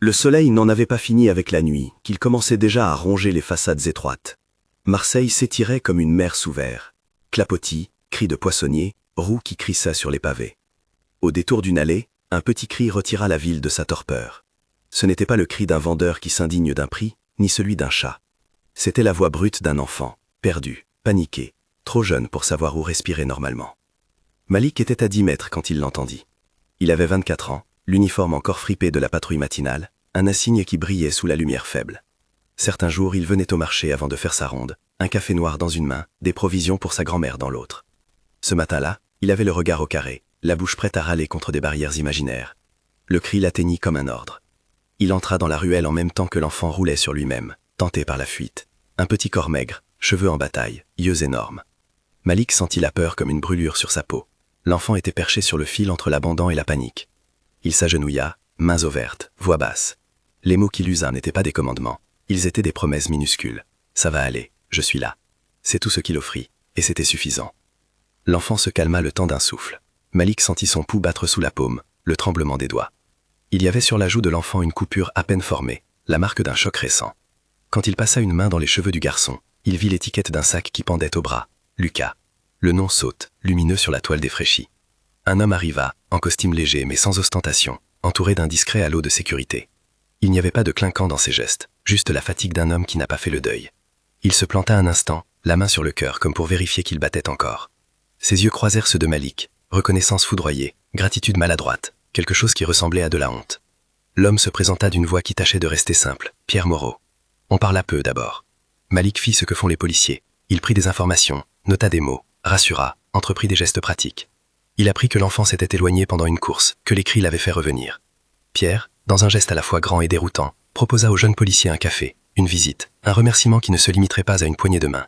Le soleil n'en avait pas fini avec la nuit, qu'il commençait déjà à ronger les façades étroites. Marseille s'étirait comme une mer sous verre. Clapotis, cris de poissonniers, roues qui crissa sur les pavés. Au détour d'une allée, un petit cri retira la ville de sa torpeur. Ce n'était pas le cri d'un vendeur qui s'indigne d'un prix, ni celui d'un chat. C'était la voix brute d'un enfant, perdu, paniqué, trop jeune pour savoir où respirer normalement. Malik était à 10 mètres quand il l'entendit. Il avait 24 ans, l'uniforme encore fripé de la patrouille matinale, un insigne qui brillait sous la lumière faible. Certains jours, il venait au marché avant de faire sa ronde, un café noir dans une main, des provisions pour sa grand-mère dans l'autre. Ce matin-là, il avait le regard au carré, la bouche prête à râler contre des barrières imaginaires. Le cri l'atteignit comme un ordre. Il entra dans la ruelle en même temps que l'enfant roulait sur lui-même, tenté par la fuite. Un petit corps maigre, cheveux en bataille, yeux énormes. Malik sentit la peur comme une brûlure sur sa peau. L'enfant était perché sur le fil entre l'abandon et la panique. Il s'agenouilla, mains ouvertes, voix basse. Les mots qu'il usa n'étaient pas des commandements, ils étaient des promesses minuscules. Ça va aller, je suis là. C'est tout ce qu'il offrit, et c'était suffisant. L'enfant se calma le temps d'un souffle. Malik sentit son pouls battre sous la paume, le tremblement des doigts. Il y avait sur la joue de l'enfant une coupure à peine formée, la marque d'un choc récent. Quand il passa une main dans les cheveux du garçon, il vit l'étiquette d'un sac qui pendait au bras. Lucas. Le nom saute, lumineux sur la toile défraîchie. Un homme arriva, en costume léger mais sans ostentation, entouré d'un discret halo de sécurité. Il n'y avait pas de clinquant dans ses gestes, juste la fatigue d'un homme qui n'a pas fait le deuil. Il se planta un instant, la main sur le cœur comme pour vérifier qu'il battait encore. Ses yeux croisèrent ceux de Malik, reconnaissance foudroyée, gratitude maladroite, quelque chose qui ressemblait à de la honte. L'homme se présenta d'une voix qui tâchait de rester simple, Pierre Moreau. On parla peu d'abord. Malik fit ce que font les policiers. Il prit des informations, nota des mots, rassura, entreprit des gestes pratiques. Il apprit que l'enfant s'était éloigné pendant une course, que les cris l'avaient fait revenir. Pierre, dans un geste à la fois grand et déroutant, proposa au jeune policier un café, une visite, un remerciement qui ne se limiterait pas à une poignée de main.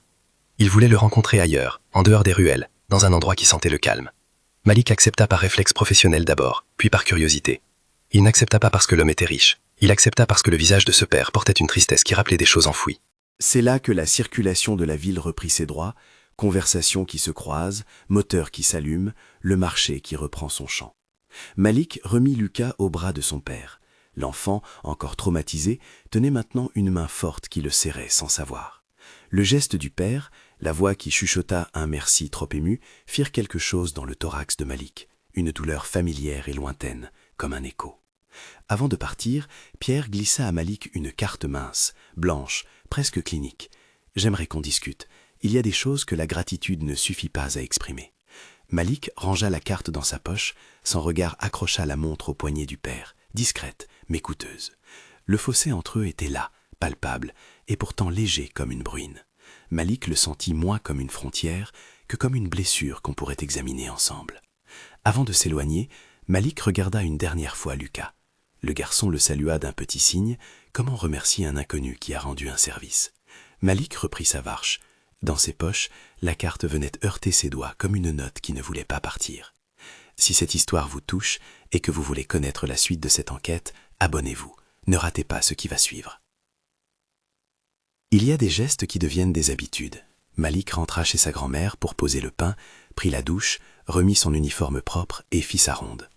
Il voulait le rencontrer ailleurs, en dehors des ruelles, dans un endroit qui sentait le calme. Malik accepta par réflexe professionnel d'abord, puis par curiosité. Il n'accepta pas parce que l'homme était riche, il accepta parce que le visage de ce père portait une tristesse qui rappelait des choses enfouies. C'est là que la circulation de la ville reprit ses droits, conversations qui se croisent, moteurs qui s'allument, le marché qui reprend son chant. Malik remit Lucas au bras de son père. L'enfant, encore traumatisé, tenait maintenant une main forte qui le serrait sans savoir. Le geste du père, la voix qui chuchota un merci trop ému, firent quelque chose dans le thorax de Malik, une douleur familière et lointaine, comme un écho. Avant de partir, Pierre glissa à Malik une carte mince, blanche, presque clinique. « J'aimerais qu'on discute. Il y a des choses que la gratitude ne suffit pas à exprimer. » Malik rangea la carte dans sa poche, son regard accrocha la montre au poignet du père, discrète mais coûteuse. Le fossé entre eux était là, palpable, et pourtant léger comme une bruine. Malik le sentit moins comme une frontière que comme une blessure qu'on pourrait examiner ensemble. Avant de s'éloigner, Malik regarda une dernière fois Lucas. Le garçon le salua d'un petit signe, comme on remercie un inconnu qui a rendu un service. Malik reprit sa marche. Dans ses poches, la carte venait heurter ses doigts comme une note qui ne voulait pas partir. Si cette histoire vous touche et que vous voulez connaître la suite de cette enquête, abonnez-vous. Ne ratez pas ce qui va suivre. Il y a des gestes qui deviennent des habitudes. Malik rentra chez sa grand-mère pour poser le pain, prit la douche, remit son uniforme propre et fit sa ronde.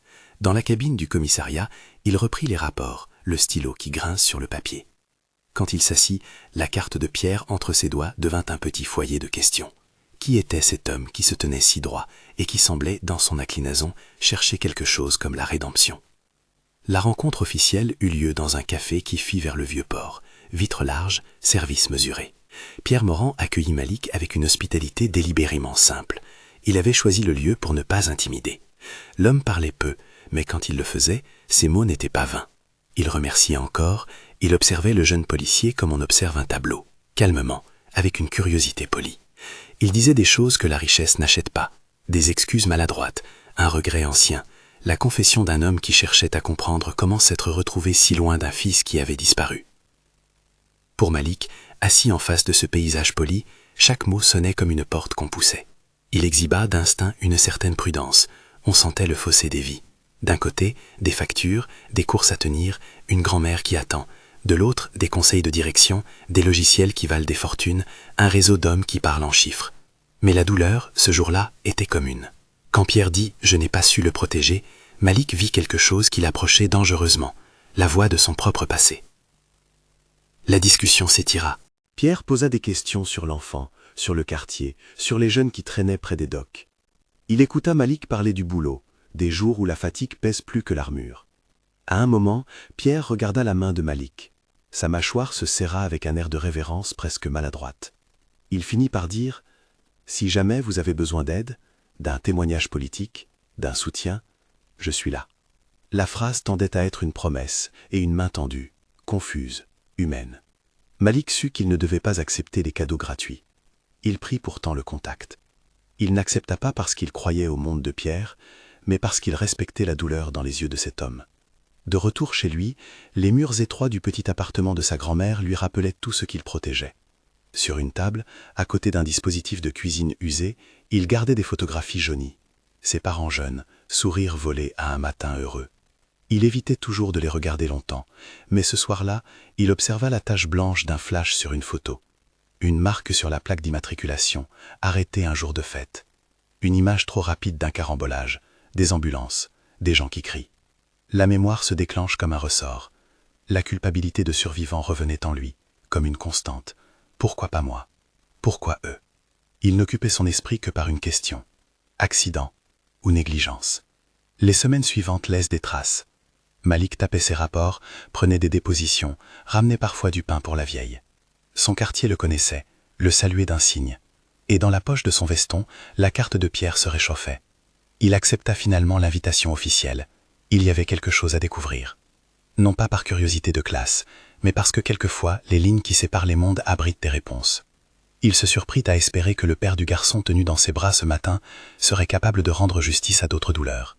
Dans la cabine du commissariat, il reprit les rapports, le stylo qui grince sur le papier. Quand il s'assit, la carte de Pierre entre ses doigts devint un petit foyer de questions. Qui était cet homme qui se tenait si droit et qui semblait, dans son inclinaison, chercher quelque chose comme la rédemption? La rencontre officielle eut lieu dans un café qui fit vers le Vieux-Port. Vitre large, service mesuré. Pierre Morand accueillit Malik avec une hospitalité délibérément simple. Il avait choisi le lieu pour ne pas intimider. L'homme parlait peu, mais quand il le faisait, ses mots n'étaient pas vains. Il remerciait encore, il observait le jeune policier comme on observe un tableau, calmement, avec une curiosité polie. Il disait des choses que la richesse n'achète pas, des excuses maladroites, un regret ancien, la confession d'un homme qui cherchait à comprendre comment s'être retrouvé si loin d'un fils qui avait disparu. Pour Malik, assis en face de ce paysage poli, chaque mot sonnait comme une porte qu'on poussait. Il exhiba d'instinct une certaine prudence, on sentait le fossé des vies. D'un côté, des factures, des courses à tenir, une grand-mère qui attend. De l'autre, des conseils de direction, des logiciels qui valent des fortunes, un réseau d'hommes qui parlent en chiffres. Mais la douleur, ce jour-là, était commune. Quand Pierre dit « je n'ai pas su le protéger », Malik vit quelque chose qui l'approchait dangereusement. la voix de son propre passé. La discussion s'étira. Pierre posa des questions sur l'enfant, sur le quartier, sur les jeunes qui traînaient près des docks. Il écouta Malik parler du boulot, des jours où la fatigue pèse plus que l'armure. À un moment, Pierre regarda la main de Malik. Sa mâchoire se serra avec un air de révérence presque maladroite. Il finit par dire « Si jamais vous avez besoin d'aide, d'un témoignage politique, d'un soutien, je suis là. » La phrase tendait à être une promesse et une main tendue, confuse, humaine. Malik sut qu'il ne devait pas accepter les cadeaux gratuits. Il prit pourtant le contact. Il n'accepta pas parce qu'il croyait au monde de Pierre, mais parce qu'il respectait la douleur dans les yeux de cet homme. De retour chez lui, les murs étroits du petit appartement de sa grand-mère lui rappelaient tout ce qu'il protégeait. Sur une table, à côté d'un dispositif de cuisine usé, il gardait des photographies jaunies. Ses parents jeunes, sourires volés à un matin heureux. Il évitait toujours de les regarder longtemps, mais ce soir-là, il observa la tache blanche d'un flash sur une photo. Une marque sur la plaque d'immatriculation, arrêtée un jour de fête. Une image trop rapide d'un carambolage, des ambulances, des gens qui crient. La mémoire se déclenche comme un ressort. La culpabilité de survivant revenait en lui, comme une constante. Pourquoi pas moi? Pourquoi eux? Il n'occupait son esprit que par une question. Accident ou négligence? Les semaines suivantes laissent des traces. Malik tapait ses rapports, prenait des dépositions, ramenait parfois du pain pour la vieille. Son quartier le connaissait, le saluait d'un signe. Et dans la poche de son veston, la carte de Pierre se réchauffait. Il accepta finalement l'invitation officielle. Il y avait quelque chose à découvrir. Non pas par curiosité de classe, mais parce que quelquefois, les lignes qui séparent les mondes abritent des réponses. Il se surprit à espérer que le père du garçon tenu dans ses bras ce matin serait capable de rendre justice à d'autres douleurs.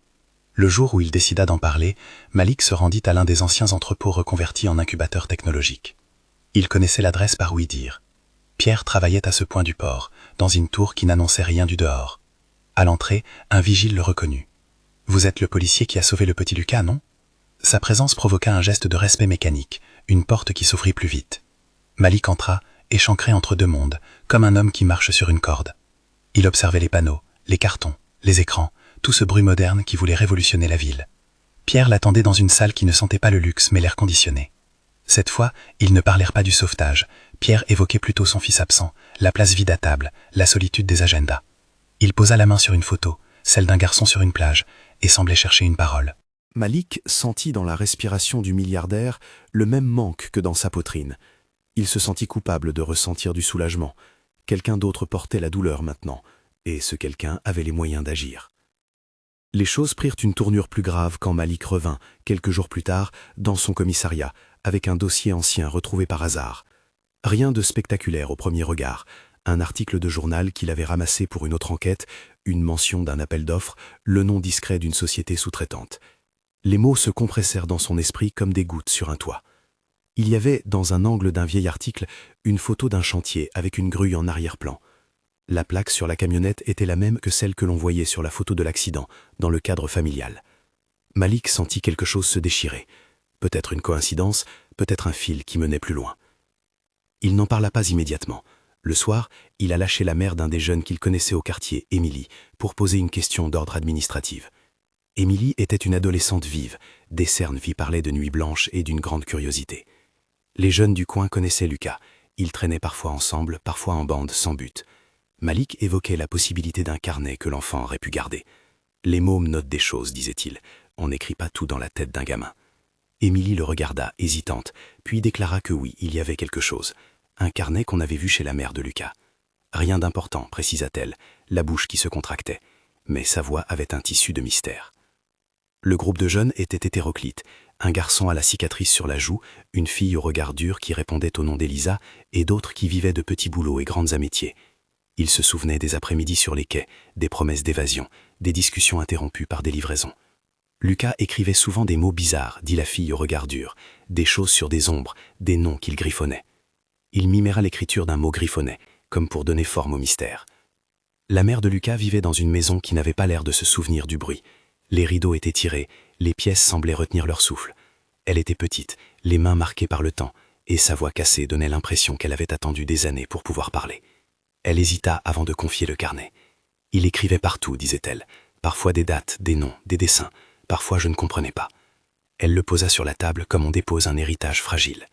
Le jour où il décida d'en parler, Malik se rendit à l'un des anciens entrepôts reconvertis en incubateur technologique. Il connaissait l'adresse par ouï-dire. Pierre travaillait à ce point du port, dans une tour qui n'annonçait rien du dehors. À l'entrée, un vigile le reconnut. « Vous êtes le policier qui a sauvé le petit Lucas, non ?» Sa présence provoqua un geste de respect mécanique, une porte qui s'ouvrit plus vite. Malik entra, échancré entre deux mondes, comme un homme qui marche sur une corde. Il observait les panneaux, les cartons, les écrans, tout ce bruit moderne qui voulait révolutionner la ville. Pierre l'attendait dans une salle qui ne sentait pas le luxe mais l'air conditionné. Cette fois, ils ne parlèrent pas du sauvetage. Pierre évoquait plutôt son fils absent, la place vide à table, la solitude des agendas. Il posa la main sur une photo, celle d'un garçon sur une plage, et semblait chercher une parole. Malik sentit dans la respiration du milliardaire le même manque que dans sa poitrine. Il se sentit coupable de ressentir du soulagement. Quelqu'un d'autre portait la douleur maintenant, et ce quelqu'un avait les moyens d'agir. Les choses prirent une tournure plus grave quand Malik revint, quelques jours plus tard, dans son commissariat, avec un dossier ancien retrouvé par hasard. Rien de spectaculaire au premier regard. Un article de journal qu'il avait ramassé pour une autre enquête, une mention d'un appel d'offres, le nom discret d'une société sous-traitante. Les mots se compressèrent dans son esprit comme des gouttes sur un toit. Il y avait, dans un angle d'un vieil article, une photo d'un chantier avec une grue en arrière-plan. La plaque sur la camionnette était la même que celle que l'on voyait sur la photo de l'accident, dans le cadre familial. Malik sentit quelque chose se déchirer. Peut-être une coïncidence, peut-être un fil qui menait plus loin. Il n'en parla pas immédiatement. Le soir, il alla chez la mère d'un des jeunes qu'il connaissait au quartier, Émilie, pour poser une question d'ordre administratif. Émilie était une adolescente vive, des cernes lui parlaient de nuits blanches et d'une grande curiosité. Les jeunes du coin connaissaient Lucas. Ils traînaient parfois ensemble, parfois en bande, sans but. Malik évoquait la possibilité d'un carnet que l'enfant aurait pu garder. Les mômes notent des choses, disait-il. On n'écrit pas tout dans la tête d'un gamin. Émilie le regarda, hésitante, puis déclara que oui, il y avait quelque chose. Un carnet qu'on avait vu chez la mère de Lucas. Rien d'important, précisa-t-elle, la bouche qui se contractait. Mais sa voix avait un tissu de mystère. Le groupe de jeunes était hétéroclite. Un garçon à la cicatrice sur la joue, une fille au regard dur qui répondait au nom d'Elisa, et d'autres qui vivaient de petits boulots et grandes amitiés. Ils se souvenaient des après-midi sur les quais, des promesses d'évasion, des discussions interrompues par des livraisons. Lucas écrivait souvent des mots bizarres, dit la fille au regard dur, des choses sur des ombres, des noms qu'il griffonnait. Il miméra l'écriture d'un mot griffonné, comme pour donner forme au mystère. La mère de Lucas vivait dans une maison qui n'avait pas l'air de se souvenir du bruit. Les rideaux étaient tirés, les pièces semblaient retenir leur souffle. Elle était petite, les mains marquées par le temps, et sa voix cassée donnait l'impression qu'elle avait attendu des années pour pouvoir parler. Elle hésita avant de confier le carnet. Il écrivait partout, disait-elle, parfois des dates, des noms, des dessins, parfois je ne comprenais pas. Elle le posa sur la table comme on dépose un héritage fragile.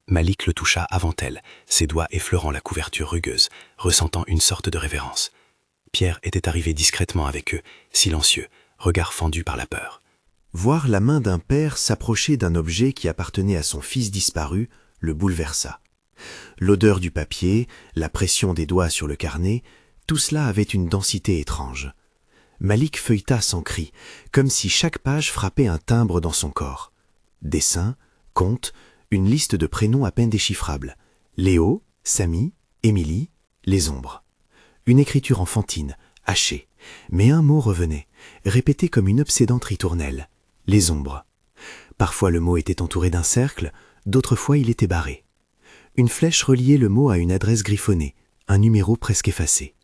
Malik le toucha avant elle, ses doigts effleurant la couverture rugueuse, ressentant une sorte de révérence. Pierre était arrivé discrètement avec eux, silencieux, regard fendu par la peur. Voir la main d'un père s'approcher d'un objet qui appartenait à son fils disparu le bouleversa. L'odeur du papier, la pression des doigts sur le carnet, tout cela avait une densité étrange. Malik feuilleta sans cri, comme si chaque page frappait un timbre dans son corps. Dessins, comptes, une liste de prénoms à peine déchiffrables. Léo, Samy, Émilie, les ombres. Une écriture enfantine, hachée, mais un mot revenait, répété comme une obsédante ritournelle. Les ombres. Parfois le mot était entouré d'un cercle, d'autres fois il était barré. Une flèche reliait le mot à une adresse griffonnée, un numéro presque effacé.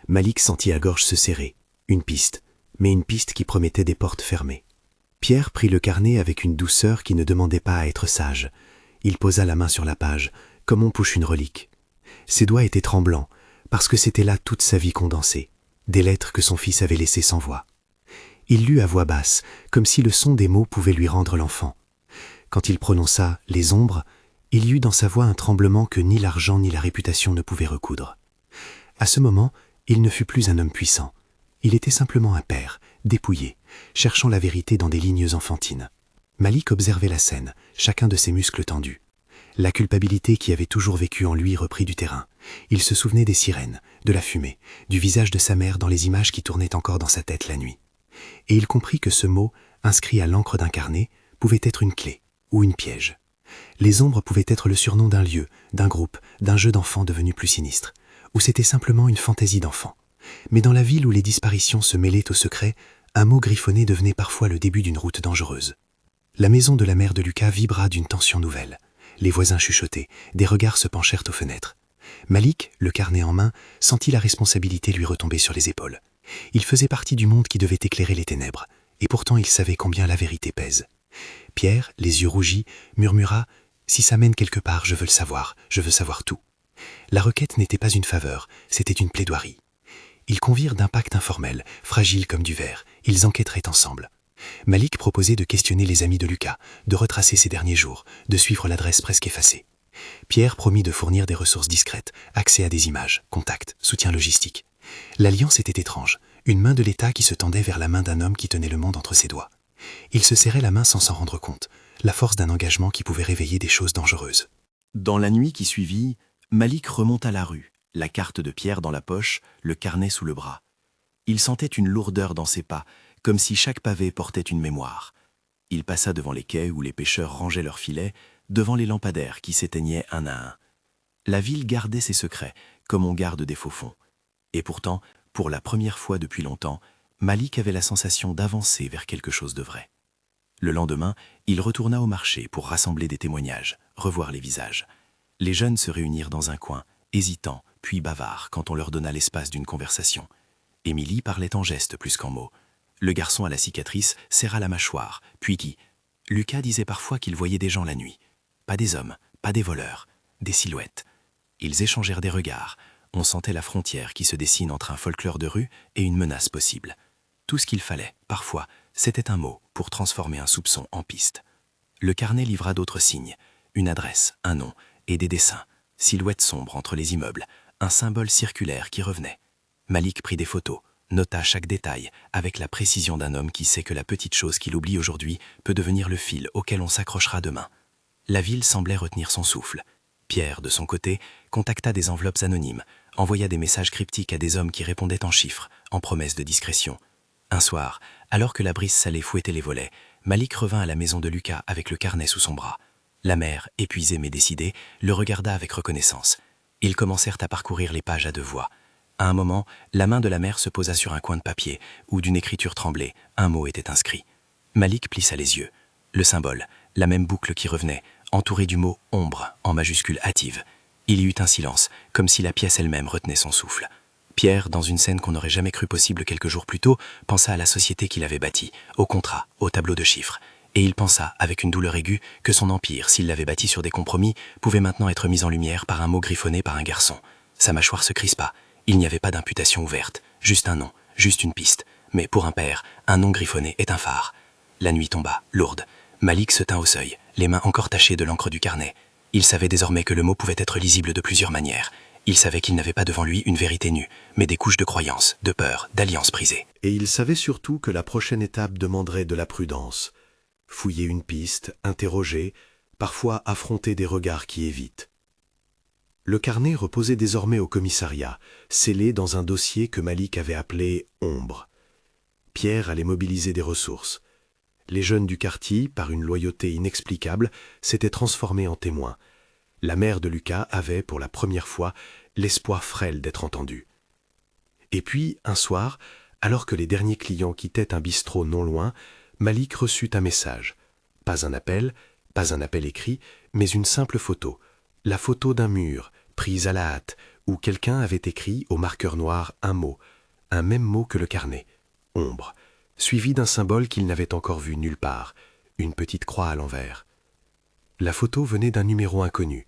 Malik sentit la gorge se serrer. Une piste, mais une piste qui promettait des portes fermées. Pierre prit le carnet avec une douceur qui ne demandait pas à être sage. Il posa la main sur la page, comme on pousse une relique. Ses doigts étaient tremblants, parce que c'était là toute sa vie condensée, des lettres que son fils avait laissées sans voix. Il lut à voix basse, comme si le son des mots pouvait lui rendre l'enfant. Quand il prononça « les ombres », il y eut dans sa voix un tremblement que ni l'argent ni la réputation ne pouvaient recoudre. À ce moment, il ne fut plus un homme puissant. Il était simplement un père, dépouillé, cherchant la vérité dans des lignes enfantines. Malik observait la scène, chacun de ses muscles tendus. La culpabilité qui avait toujours vécu en lui reprit du terrain. Il se souvenait des sirènes, de la fumée, du visage de sa mère dans les images qui tournaient encore dans sa tête la nuit. Et il comprit que ce mot, inscrit à l'encre d'un carnet, pouvait être une clé ou une piège. Les ombres pouvaient être le surnom d'un lieu, d'un groupe, d'un jeu d'enfants devenu plus sinistre, ou c'était simplement une fantaisie d'enfant. Mais dans la ville où les disparitions se mêlaient au secret, un mot griffonné devenait parfois le début d'une route dangereuse. La maison de la mère de Lucas vibra d'une tension nouvelle. Les voisins chuchotaient, des regards se penchèrent aux fenêtres. Malik, le carnet en main, sentit la responsabilité lui retomber sur les épaules. Il faisait partie du monde qui devait éclairer les ténèbres, et pourtant il savait combien la vérité pèse. Pierre, les yeux rougis, murmura « Si ça mène quelque part, je veux savoir tout ». La requête n'était pas une faveur, c'était une plaidoirie. Ils convirent d'un pacte informel, fragile comme du verre, ils enquêteraient ensemble. Malik proposait de questionner les amis de Lucas, de retracer ses derniers jours, de suivre l'adresse presque effacée. Pierre promit de fournir des ressources discrètes, accès à des images, contacts, soutien logistique. L'alliance était étrange, une main de l'État qui se tendait vers la main d'un homme qui tenait le monde entre ses doigts. Ils se serraient la main sans s'en rendre compte, la force d'un engagement qui pouvait réveiller des choses dangereuses. Dans la nuit qui suivit, Malik remonta la rue, la carte de Pierre dans la poche, le carnet sous le bras. Il sentait une lourdeur dans ses pas, comme si chaque pavé portait une mémoire. Il passa devant les quais où les pêcheurs rangeaient leurs filets, devant les lampadaires qui s'éteignaient un à un. La ville gardait ses secrets, comme on garde des faux fonds. Et pourtant, pour la première fois depuis longtemps, Malik avait la sensation d'avancer vers quelque chose de vrai. Le lendemain, il retourna au marché pour rassembler des témoignages, revoir les visages. Les jeunes se réunirent dans un coin, hésitants, puis bavards quand on leur donna l'espace d'une conversation. Émilie parlait en gestes plus qu'en mots. Le garçon à la cicatrice serra la mâchoire, puis qui? Lucas disait parfois qu'il voyait des gens la nuit. Pas des hommes, pas des voleurs, des silhouettes. Ils échangèrent des regards. On sentait la frontière qui se dessine entre un folklore de rue et une menace possible. Tout ce qu'il fallait, parfois, c'était un mot pour transformer un soupçon en piste. Le carnet livra d'autres signes, une adresse, un nom et des dessins, silhouettes sombres entre les immeubles, un symbole circulaire qui revenait. Malik prit des photos, nota chaque détail avec la précision d'un homme qui sait que la petite chose qu'il oublie aujourd'hui peut devenir le fil auquel on s'accrochera demain. La ville semblait retenir son souffle. Pierre, de son côté, contacta des enveloppes anonymes, envoya des messages cryptiques à des hommes qui répondaient en chiffres, en promesses de discrétion. Un soir, alors que la brise salée fouettait les volets, Malik revint à la maison de Lucas avec le carnet sous son bras. La mère, épuisée mais décidée, le regarda avec reconnaissance. Ils commencèrent à parcourir les pages à deux voix. À un moment, la main de la mère se posa sur un coin de papier, où d'une écriture tremblée, un mot était inscrit. Malik plissa les yeux. Le symbole, la même boucle qui revenait, entourée du mot « ombre » en majuscule hâtive. Il y eut un silence, comme si la pièce elle-même retenait son souffle. Pierre, dans une scène qu'on n'aurait jamais cru possible quelques jours plus tôt, pensa à la société qu'il avait bâtie, au contrat, au tableau de chiffres. Et il pensa, avec une douleur aiguë, que son empire, s'il l'avait bâti sur des compromis, pouvait maintenant être mis en lumière par un mot griffonné par un garçon. Sa mâchoire se crispa. Il n'y avait pas d'imputation ouverte, juste un nom, juste une piste. Mais pour un père, un nom griffonné est un phare. La nuit tomba, lourde. Malik se tint au seuil, les mains encore tachées de l'encre du carnet. Il savait désormais que le mot pouvait être lisible de plusieurs manières. Il savait qu'il n'avait pas devant lui une vérité nue, mais des couches de croyances, de peur, d'alliances brisées. Et il savait surtout que la prochaine étape demanderait de la prudence. Fouiller une piste, interroger, parfois affronter des regards qui évitent. Le carnet reposait désormais au commissariat, scellé dans un dossier que Malik avait appelé « Ombre ». Pierre allait mobiliser des ressources. Les jeunes du quartier, par une loyauté inexplicable, s'étaient transformés en témoins. La mère de Lucas avait, pour la première fois, l'espoir frêle d'être entendue. Et puis, un soir, alors que les derniers clients quittaient un bistrot non loin, Malik reçut un message. Pas un appel écrit, mais une simple photo. La photo d'un mur, prise à la hâte, où quelqu'un avait écrit au marqueur noir un même mot que le carnet, ombre, suivi d'un symbole qu'il n'avait encore vu nulle part, une petite croix à l'envers. La photo venait d'un numéro inconnu.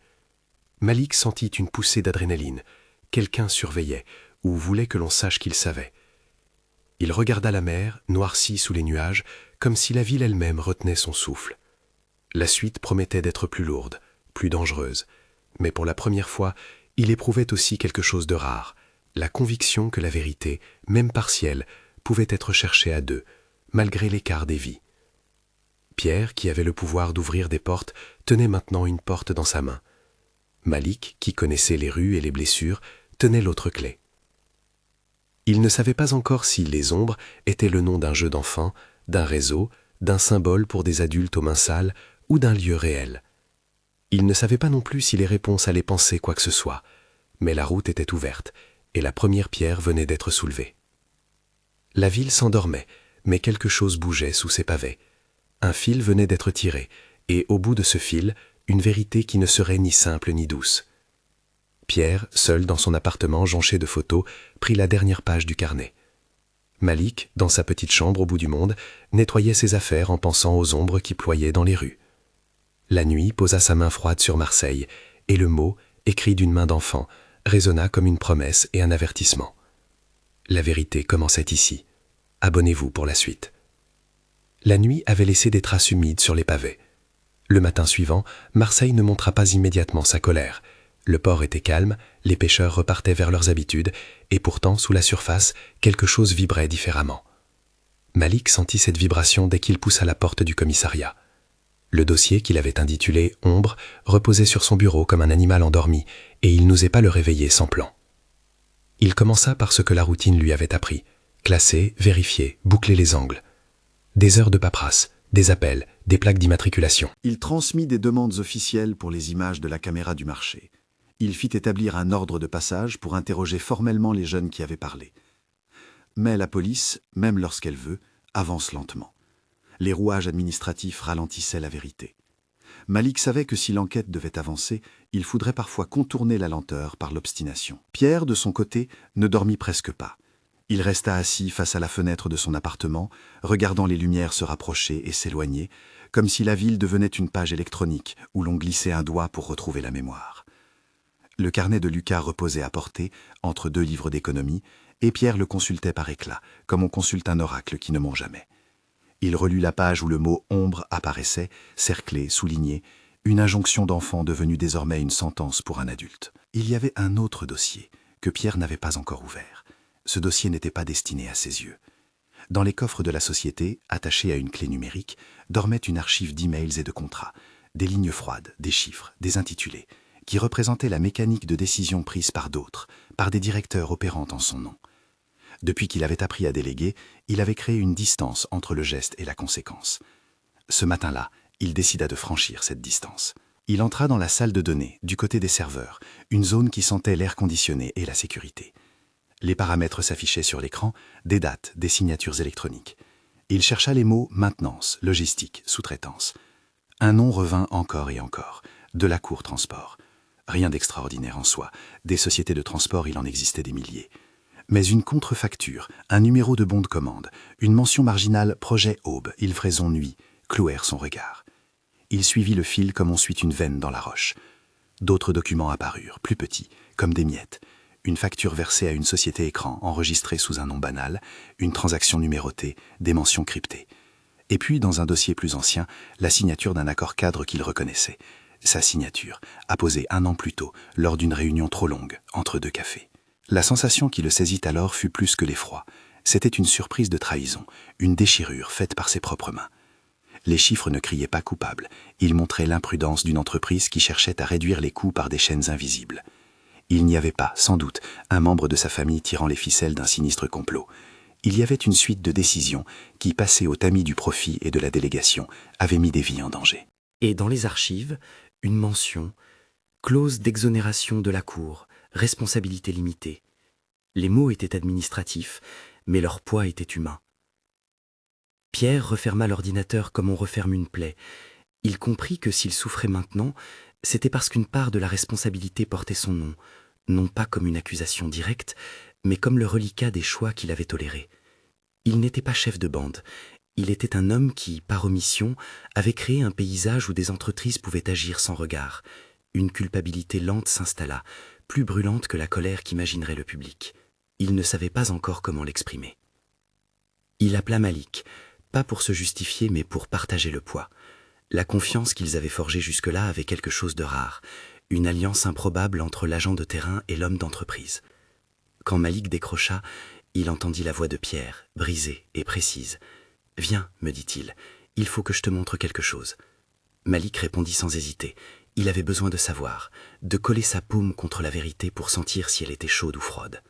Malik sentit une poussée d'adrénaline. Quelqu'un surveillait, ou voulait que l'on sache qu'il savait. Il regarda la mer, noircie sous les nuages, comme si la ville elle-même retenait son souffle. La suite promettait d'être plus lourde, plus dangereuse. Mais pour la première fois, il éprouvait aussi quelque chose de rare, la conviction que la vérité, même partielle, pouvait être cherchée à deux, malgré l'écart des vies. Pierre, qui avait le pouvoir d'ouvrir des portes, tenait maintenant une porte dans sa main. Malik, qui connaissait les rues et les blessures, tenait l'autre clé. Il ne savait pas encore si les ombres étaient le nom d'un jeu d'enfant, d'un réseau, d'un symbole pour des adultes aux mains sales ou d'un lieu réel. Il ne savait pas non plus si les réponses allaient penser quoi que ce soit, mais la route était ouverte et la première pierre venait d'être soulevée. La ville s'endormait, mais quelque chose bougeait sous ses pavés. Un fil venait d'être tiré, et au bout de ce fil, une vérité qui ne serait ni simple ni douce. Pierre, seul dans son appartement jonché de photos, prit la dernière page du carnet. Malik, dans sa petite chambre au bout du monde, nettoyait ses affaires en pensant aux ombres qui ployaient dans les rues. La nuit posa sa main froide sur Marseille, et le mot, écrit d'une main d'enfant, résonna comme une promesse et un avertissement. La vérité commençait ici. Abonnez-vous pour la suite. La nuit avait laissé des traces humides sur les pavés. Le matin suivant, Marseille ne montra pas immédiatement sa colère. Le port était calme, les pêcheurs repartaient vers leurs habitudes, et pourtant, sous la surface, quelque chose vibrait différemment. Malik sentit cette vibration dès qu'il poussa la porte du commissariat. Le dossier qu'il avait intitulé « Ombre » reposait sur son bureau comme un animal endormi, et il n'osait pas le réveiller sans plan. Il commença par ce que la routine lui avait appris. Classer, vérifier, boucler les angles. Des heures de paperasse, des appels, des plaques d'immatriculation. Il transmit des demandes officielles pour les images de la caméra du marché. Il fit établir un ordre de passage pour interroger formellement les jeunes qui avaient parlé. Mais la police, même lorsqu'elle veut, avance lentement. Les rouages administratifs ralentissaient la vérité. Malik savait que si l'enquête devait avancer, il faudrait parfois contourner la lenteur par l'obstination. Pierre, de son côté, ne dormit presque pas. Il resta assis face à la fenêtre de son appartement, regardant les lumières se rapprocher et s'éloigner, comme si la ville devenait une page électronique où l'on glissait un doigt pour retrouver la mémoire. Le carnet de Lucas reposait à portée, entre deux livres d'économie, et Pierre le consultait par éclats, comme on consulte un oracle qui ne ment jamais. Il relut la page où le mot « ombre » apparaissait, cerclé, souligné, une injonction d'enfant devenue désormais une sentence pour un adulte. Il y avait un autre dossier, que Pierre n'avait pas encore ouvert. Ce dossier n'était pas destiné à ses yeux. Dans les coffres de la société, attachés à une clé numérique, dormait une archive d'emails et de contrats, des lignes froides, des chiffres, des intitulés, qui représentaient la mécanique de décision prise par d'autres, par des directeurs opérant en son nom. Depuis qu'il avait appris à déléguer, il avait créé une distance entre le geste et la conséquence. Ce matin-là, il décida de franchir cette distance. Il entra dans la salle de données, du côté des serveurs, une zone qui sentait l'air conditionné et la sécurité. Les paramètres s'affichaient sur l'écran, des dates, des signatures électroniques. Il chercha les mots « maintenance »,« logistique »,« sous-traitance ». Un nom revint encore et encore, de la Cour Transport. Rien d'extraordinaire en soi, des sociétés de transport il en existait des milliers. Mais une contrefacture, un numéro de bon de commande, une mention marginale « Projet Aube, Livraison Nuit » clouèrent son regard. Il suivit le fil comme on suit une veine dans la roche. D'autres documents apparurent, plus petits, comme des miettes. Une facture versée à une société écran enregistrée sous un nom banal, une transaction numérotée, des mentions cryptées. Et puis, dans un dossier plus ancien, la signature d'un accord cadre qu'il reconnaissait. Sa signature, apposée 1 an plus tôt, lors d'une réunion trop longue, entre 2 cafés. La sensation qui le saisit alors fut plus que l'effroi. C'était une surprise de trahison, une déchirure faite par ses propres mains. Les chiffres ne criaient pas coupable, ils montraient l'imprudence d'une entreprise qui cherchait à réduire les coûts par des chaînes invisibles. Il n'y avait pas, sans doute, un membre de sa famille tirant les ficelles d'un sinistre complot. Il y avait une suite de décisions qui, passées au tamis du profit et de la délégation, avaient mis des vies en danger. Et dans les archives, une mention, clause d'exonération de la Cour, responsabilité limitée. Les mots étaient administratifs, mais leur poids était humain. Pierre referma l'ordinateur comme on referme une plaie. Il comprit que s'il souffrait maintenant, c'était parce qu'une part de la responsabilité portait son nom, non pas comme une accusation directe, mais comme le reliquat des choix qu'il avait tolérés. Il n'était pas chef de bande. Il était un homme qui, par omission, avait créé un paysage où des entreprises pouvaient agir sans regard. Une culpabilité lente s'installa, plus brûlante que la colère qu'imaginerait le public. Il ne savait pas encore comment l'exprimer. Il appela Malik, pas pour se justifier mais pour partager le poids. La confiance qu'ils avaient forgée jusque-là avait quelque chose de rare, une alliance improbable entre l'agent de terrain et l'homme d'entreprise. Quand Malik décrocha, il entendit la voix de Pierre, brisée et précise. « Viens, me dit-il, il faut que je te montre quelque chose. » Malik répondit sans hésiter. Il avait besoin de savoir, de coller sa paume contre la vérité pour sentir si elle était chaude ou froide.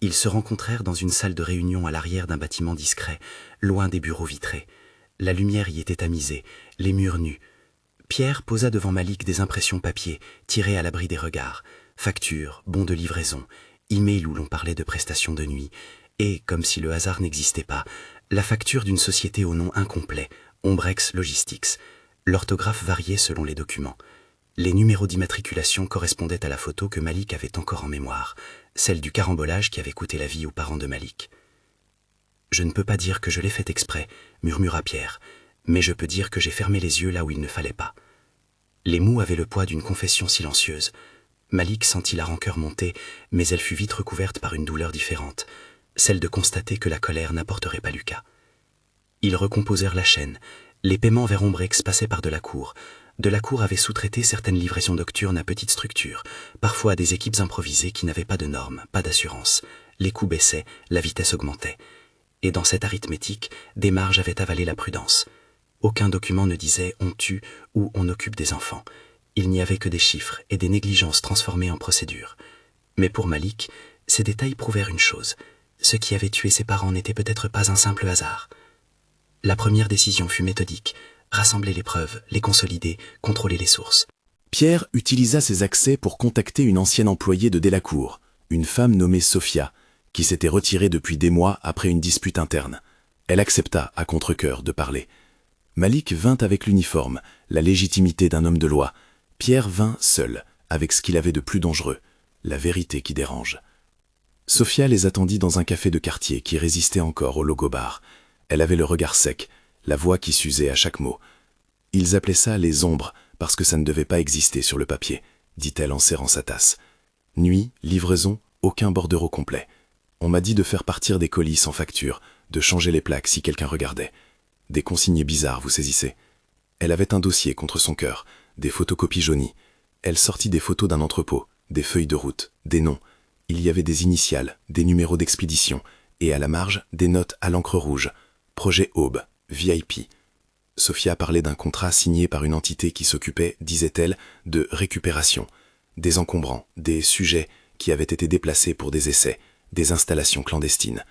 Ils se rencontrèrent dans une salle de réunion à l'arrière d'un bâtiment discret, loin des bureaux vitrés. La lumière y était tamisée, les murs nus. Pierre posa devant Malik des impressions papier, tirées à l'abri des regards, factures, bons de livraison, emails où l'on parlait de prestations de nuit, et, comme si le hasard n'existait pas, la facture d'une société au nom incomplet, Ombrex Logistics. L'orthographe variait selon les documents. Les numéros d'immatriculation correspondaient à la photo que Malik avait encore en mémoire, celle du carambolage qui avait coûté la vie aux parents de Malik. « Je ne peux pas dire que je l'ai fait exprès, » murmura Pierre, « mais je peux dire que j'ai fermé les yeux là où il ne fallait pas. » Les mots avaient le poids d'une confession silencieuse. Malik sentit la rancœur monter, mais elle fut vite recouverte par une douleur différente, celle de constater que la colère n'apporterait pas Lucas. Ils recomposèrent la chaîne. Les paiements vers Ombrex passaient par Delacour. Delacour avait sous-traité certaines livraisons nocturnes à petite structure, parfois à des équipes improvisées qui n'avaient pas de normes, pas d'assurance. Les coûts baissaient, la vitesse augmentait. Et dans cette arithmétique, des marges avaient avalé la prudence. Aucun document ne disait « on tue » ou « on occupe des enfants ». Il n'y avait que des chiffres et des négligences transformées en procédures. Mais pour Malik, ces détails prouvèrent une chose. Ce qui avait tué ses parents n'était peut-être pas un simple hasard. La première décision fut méthodique. Rassembler les preuves, les consolider, contrôler les sources. Pierre utilisa ses accès pour contacter une ancienne employée de Delacour, une femme nommée Sophia, qui s'était retirée depuis des mois après une dispute interne. Elle accepta, à contre-cœur, de parler. Malik vint avec l'uniforme, la légitimité d'un homme de loi. Pierre vint seul, avec ce qu'il avait de plus dangereux, la vérité qui dérange. Sophia les attendit dans un café de quartier qui résistait encore au logo-bar. Elle avait le regard sec, la voix qui s'usait à chaque mot. « Ils appelaient ça les ombres, parce que ça ne devait pas exister sur le papier », dit-elle en serrant sa tasse. « Nuit, livraison, aucun bordereau complet. On m'a dit de faire partir des colis sans facture, de changer les plaques si quelqu'un regardait. Des consignes bizarres, vous saisissez. Elle avait un dossier contre son cœur, des photocopies jaunies. Elle sortit des photos d'un entrepôt, des feuilles de route, des noms. Il y avait des initiales, des numéros d'expédition, et à la marge, des notes à l'encre rouge. Projet Aube, VIP. Sophia parlait d'un contrat signé par une entité qui s'occupait, disait-elle, de récupération, des encombrants, des sujets qui avaient été déplacés pour des essais, des installations clandestines.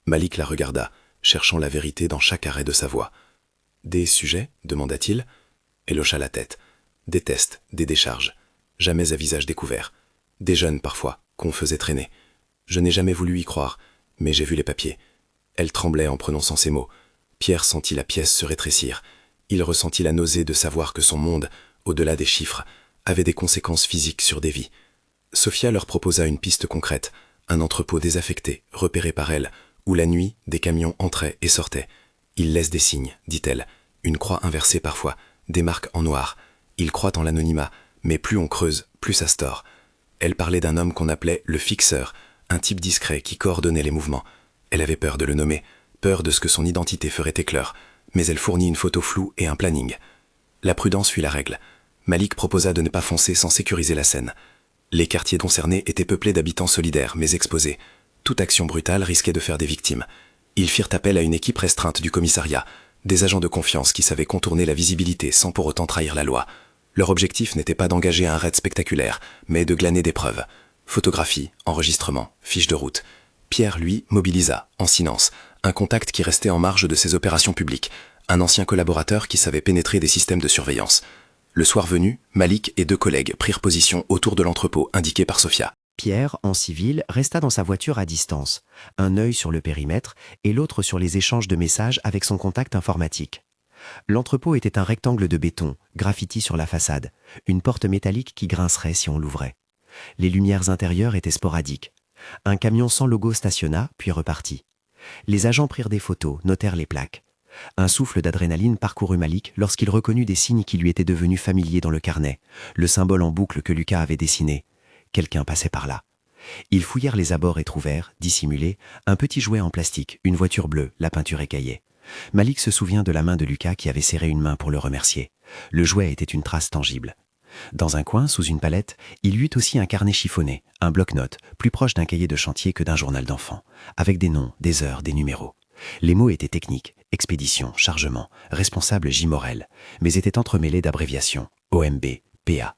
Malik la regarda, cherchant la vérité dans chaque arrêt de sa voix. « Des sujets » demanda-t-il. Elle hocha la tête. « Des tests, des décharges. Jamais à visage découvert. Des jeunes, parfois, qu'on faisait traîner. Je n'ai jamais voulu y croire, mais j'ai vu les papiers. » Elle tremblait en prononçant ces mots. Pierre sentit la pièce se rétrécir. Il ressentit la nausée de savoir que son monde, au-delà des chiffres, avait des conséquences physiques sur des vies. Sophia leur proposa une piste concrète, un entrepôt désaffecté, repéré par elle, où la nuit, des camions entraient et sortaient. Ils laissent des signes, dit-elle, une croix inversée parfois, des marques en noir. Ils croient en l'anonymat, mais plus on creuse, plus ça se tord. Elle parlait d'un homme qu'on appelait le fixeur, un type discret qui coordonnait les mouvements. Elle avait peur de le nommer, peur de ce que son identité ferait éclore. mais elle fournit une photo floue et un planning. La prudence fut la règle. Malik proposa de ne pas foncer sans sécuriser la scène. Les quartiers concernés étaient peuplés d'habitants solidaires mais exposés. Toute action brutale risquait de faire des victimes. Ils firent appel à une équipe restreinte du commissariat, des agents de confiance qui savaient contourner la visibilité sans pour autant trahir la loi. Leur objectif n'était pas d'engager un raid spectaculaire, mais de glaner des preuves. Photographie, enregistrement, fiches de route. Pierre, lui, mobilisa, en silence, un contact qui restait en marge de ses opérations publiques, un ancien collaborateur qui savait pénétrer des systèmes de surveillance. Le soir venu, Malik et 2 collègues prirent position autour de l'entrepôt indiqué par Sophia. Pierre, en civil, resta dans sa voiture à distance, un œil sur le périmètre et l'autre sur les échanges de messages avec son contact informatique. L'entrepôt était un rectangle de béton, graffiti sur la façade, une porte métallique qui grincerait si on l'ouvrait. Les lumières intérieures étaient sporadiques. Un camion sans logo stationna, puis repartit. Les agents prirent des photos, notèrent les plaques. Un souffle d'adrénaline parcourut Malik lorsqu'il reconnut des signes qui lui étaient devenus familiers dans le carnet, le symbole en boucle que Lucas avait dessiné. Quelqu'un passait par là. Ils fouillèrent les abords et trouvèrent, dissimulé, un petit jouet en plastique, une voiture bleue, la peinture écaillée. Malik se souvient de la main de Lucas qui avait serré une main pour le remercier. Le jouet était une trace tangible. Dans un coin, sous une palette, il y eut aussi un carnet chiffonné, un bloc-notes, plus proche d'un cahier de chantier que d'un journal d'enfant, avec des noms, des heures, des numéros. Les mots étaient techniques, expédition, chargement, responsable J. Morel, mais étaient entremêlés d'abréviations, OMB, PA.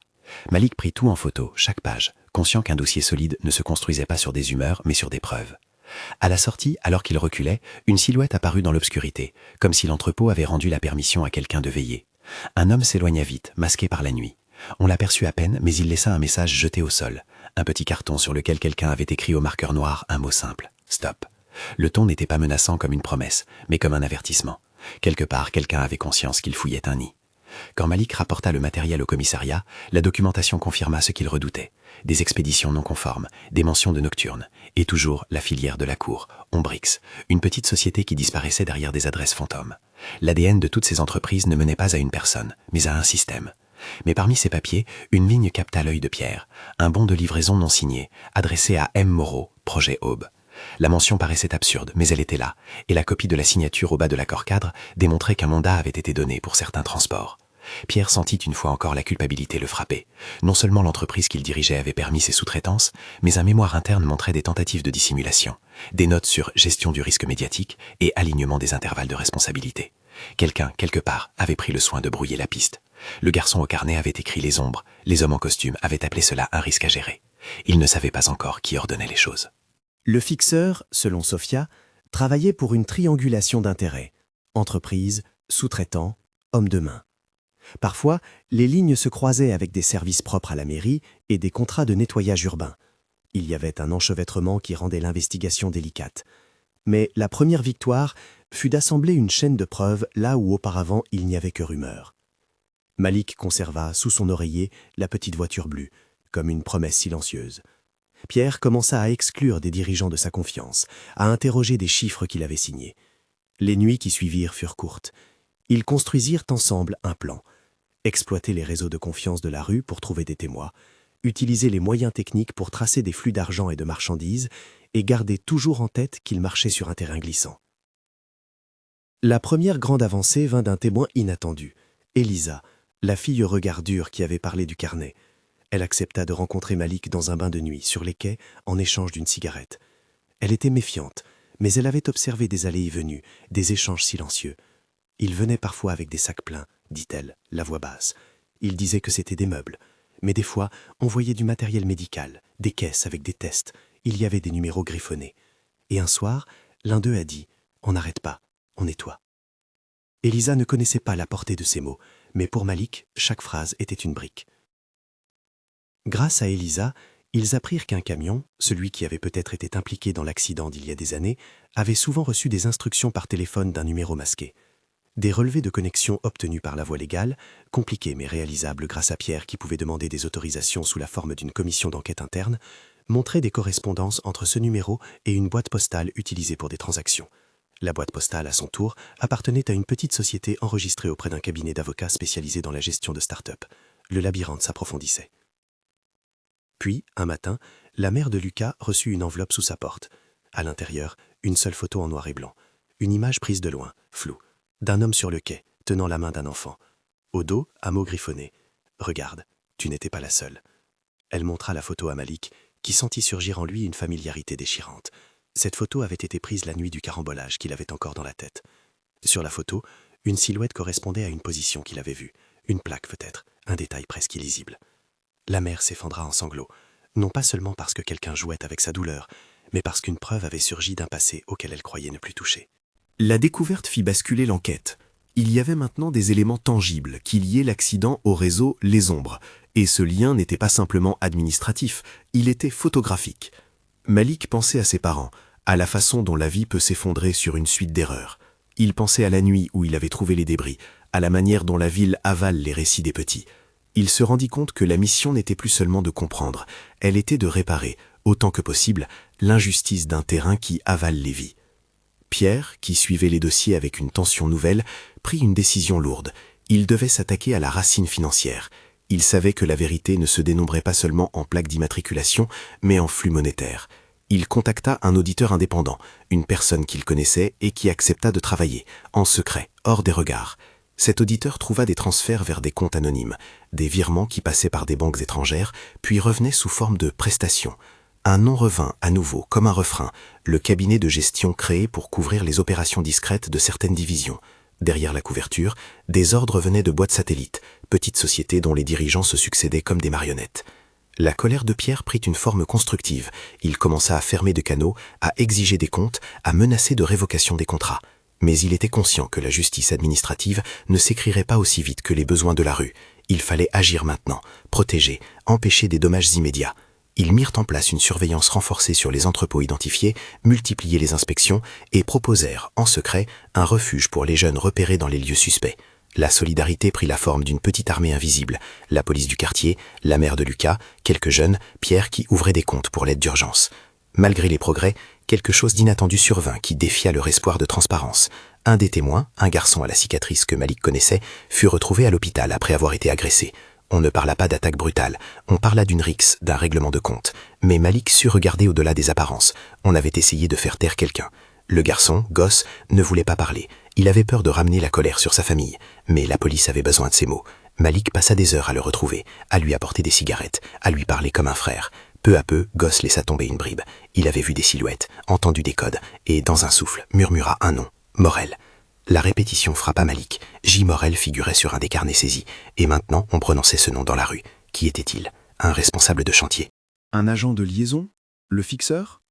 Malik prit tout en photo, chaque page, conscient qu'un dossier solide ne se construisait pas sur des humeurs, mais sur des preuves. À la sortie, alors qu'il reculait, une silhouette apparut dans l'obscurité, comme si l'entrepôt avait rendu la permission à quelqu'un de veiller. Un homme s'éloigna vite, masqué par la nuit. On l'aperçut à peine, mais il laissa un message jeté au sol, un petit carton sur lequel quelqu'un avait écrit au marqueur noir un mot simple, « Stop ». Le ton n'était pas menaçant comme une promesse, mais comme un avertissement. Quelque part, quelqu'un avait conscience qu'il fouillait un nid. Quand Malik rapporta le matériel au commissariat, la documentation confirma ce qu'il redoutait. Des expéditions non conformes, des mentions de nocturnes, et toujours la filière de la cour, Ombrix, une petite société qui disparaissait derrière des adresses fantômes. L'ADN de toutes ces entreprises ne menait pas à une personne, mais à un système. Mais parmi ces papiers, une ligne capta l'œil de Pierre, un bon de livraison non signé, adressé à M. Moreau, projet Aube. La mention paraissait absurde, mais elle était là, et la copie de la signature au bas de l'accord-cadre démontrait qu'un mandat avait été donné pour certains transports. Pierre sentit une fois encore la culpabilité le frapper. Non seulement l'entreprise qu'il dirigeait avait permis ses sous-traitances, mais un mémoire interne montrait des tentatives de dissimulation, des notes sur gestion du risque médiatique et alignement des intervalles de responsabilité. Quelqu'un, quelque part, avait pris le soin de brouiller la piste. Le garçon au carnet avait écrit les ombres, les hommes en costume avaient appelé cela un risque à gérer. Il ne savait pas encore qui ordonnait les choses. Le fixeur, selon Sophia, travaillait pour une triangulation d'intérêts. Entreprise, sous-traitant, homme de main. Parfois, les lignes se croisaient avec des services propres à la mairie et des contrats de nettoyage urbain. Il y avait un enchevêtrement qui rendait l'investigation délicate. Mais la première victoire fut d'assembler une chaîne de preuves là où auparavant il n'y avait que rumeurs. Malik conserva sous son oreiller la petite voiture bleue, comme une promesse silencieuse. Pierre commença à exclure des dirigeants de sa confiance, à interroger des chiffres qu'il avait signés. Les nuits qui suivirent furent courtes. Ils construisirent ensemble un plan. Exploiter les réseaux de confiance de la rue pour trouver des témoins, utiliser les moyens techniques pour tracer des flux d'argent et de marchandises et garder toujours en tête qu'ils marchaient sur un terrain glissant. La première grande avancée vint d'un témoin inattendu, Elisa, la fille au regard dur qui avait parlé du carnet. Elle accepta de rencontrer Malik dans un bain de nuit, sur les quais, en échange d'une cigarette. Elle était méfiante, mais elle avait observé des allées et venues, des échanges silencieux. Il venait parfois avec des sacs pleins, dit-elle, la voix basse. Il disait que c'était des meubles. Mais des fois, on voyait du matériel médical, des caisses avec des tests. Il y avait des numéros griffonnés. Et un soir, l'un d'eux a dit « On n'arrête pas, on nettoie ». Elisa ne connaissait pas la portée de ces mots, mais pour Malik, chaque phrase était une brique. Grâce à Elisa, ils apprirent qu'un camion, celui qui avait peut-être été impliqué dans l'accident d'il y a des années, avait souvent reçu des instructions par téléphone d'un numéro masqué. Des relevés de connexion obtenus par la voie légale, compliqués mais réalisables grâce à Pierre qui pouvait demander des autorisations sous la forme d'une commission d'enquête interne, montraient des correspondances entre ce numéro et une boîte postale utilisée pour des transactions. La boîte postale, à son tour, appartenait à une petite société enregistrée auprès d'un cabinet d'avocats spécialisé dans la gestion de start-up. Le labyrinthe s'approfondissait. Puis, un matin, la mère de Lucas reçut une enveloppe sous sa porte. À l'intérieur, une seule photo en noir et blanc. Une image prise de loin, floue. d'un homme sur le quai, tenant la main d'un enfant. Au dos, un mot griffonné. « Regarde, tu n'étais pas la seule. » Elle montra la photo à Malik, qui sentit surgir en lui une familiarité déchirante. Cette photo avait été prise la nuit du carambolage qu'il avait encore dans la tête. Sur la photo, une silhouette correspondait à une position qu'il avait vue, une plaque peut-être, un détail presque illisible. La mère s'effondra en sanglots, non pas seulement parce que quelqu'un jouait avec sa douleur, mais parce qu'une preuve avait surgi d'un passé auquel elle croyait ne plus toucher. La découverte fit basculer l'enquête. Il y avait maintenant des éléments tangibles qui liaient l'accident au réseau Les Ombres, et ce lien n'était pas simplement administratif, il était photographique. Malik pensait à ses parents, à la façon dont la vie peut s'effondrer sur une suite d'erreurs. Il pensait à la nuit où il avait trouvé les débris, à la manière dont la ville avale les récits des petits. Il se rendit compte que la mission n'était plus seulement de comprendre, elle était de réparer, autant que possible, l'injustice d'un terrain qui avale les vies. Pierre, qui suivait les dossiers avec une tension nouvelle, prit une décision lourde. Il devait s'attaquer à la racine financière. Il savait que la vérité ne se dénombrait pas seulement en plaques d'immatriculation, mais en flux monétaires. Il contacta un auditeur indépendant, une personne qu'il connaissait et qui accepta de travailler, en secret, hors des regards. Cet auditeur trouva des transferts vers des comptes anonymes, des virements qui passaient par des banques étrangères, puis revenaient sous forme de prestations. Un nom revint à nouveau, comme un refrain, le cabinet de gestion créé pour couvrir les opérations discrètes de certaines divisions. Derrière la couverture, des ordres venaient de boîtes satellites, petites sociétés dont les dirigeants se succédaient comme des marionnettes. La colère de Pierre prit une forme constructive. Il commença à fermer de canaux, à exiger des comptes, à menacer de révocation des contrats. Mais il était conscient que la justice administrative ne s'écrirait pas aussi vite que les besoins de la rue. Il fallait agir maintenant, protéger, empêcher des dommages immédiats. Ils mirent en place une surveillance renforcée sur les entrepôts identifiés, multipliaient les inspections et proposèrent, en secret, un refuge pour les jeunes repérés dans les lieux suspects. La solidarité prit la forme d'une petite armée invisible, la police du quartier, la mère de Lucas, quelques jeunes, Pierre qui ouvrait des comptes pour l'aide d'urgence. Malgré les progrès, quelque chose d'inattendu survint qui défia leur espoir de transparence. Un des témoins, un garçon à la cicatrice que Malik connaissait, fut retrouvé à l'hôpital après avoir été agressé. On ne parla pas d'attaque brutale, on parla d'une rixe, d'un règlement de compte. Mais Malik sut regarder au-delà des apparences. On avait essayé de faire taire quelqu'un. Le garçon, Goss, ne voulait pas parler. Il avait peur de ramener la colère sur sa famille. Mais la police avait besoin de ses mots. Malik passa des heures à le retrouver, à lui apporter des cigarettes, à lui parler comme un frère. Peu à peu, Goss laissa tomber une bribe. Il avait vu des silhouettes, entendu des codes, et dans un souffle, murmura un nom, Morel. La répétition frappa Malik. J. Morel figurait sur un des carnets saisis, et maintenant on prononçait ce nom dans la rue. Qui était-il? Un responsable de chantier. Un agent de liaison? Le fixeur?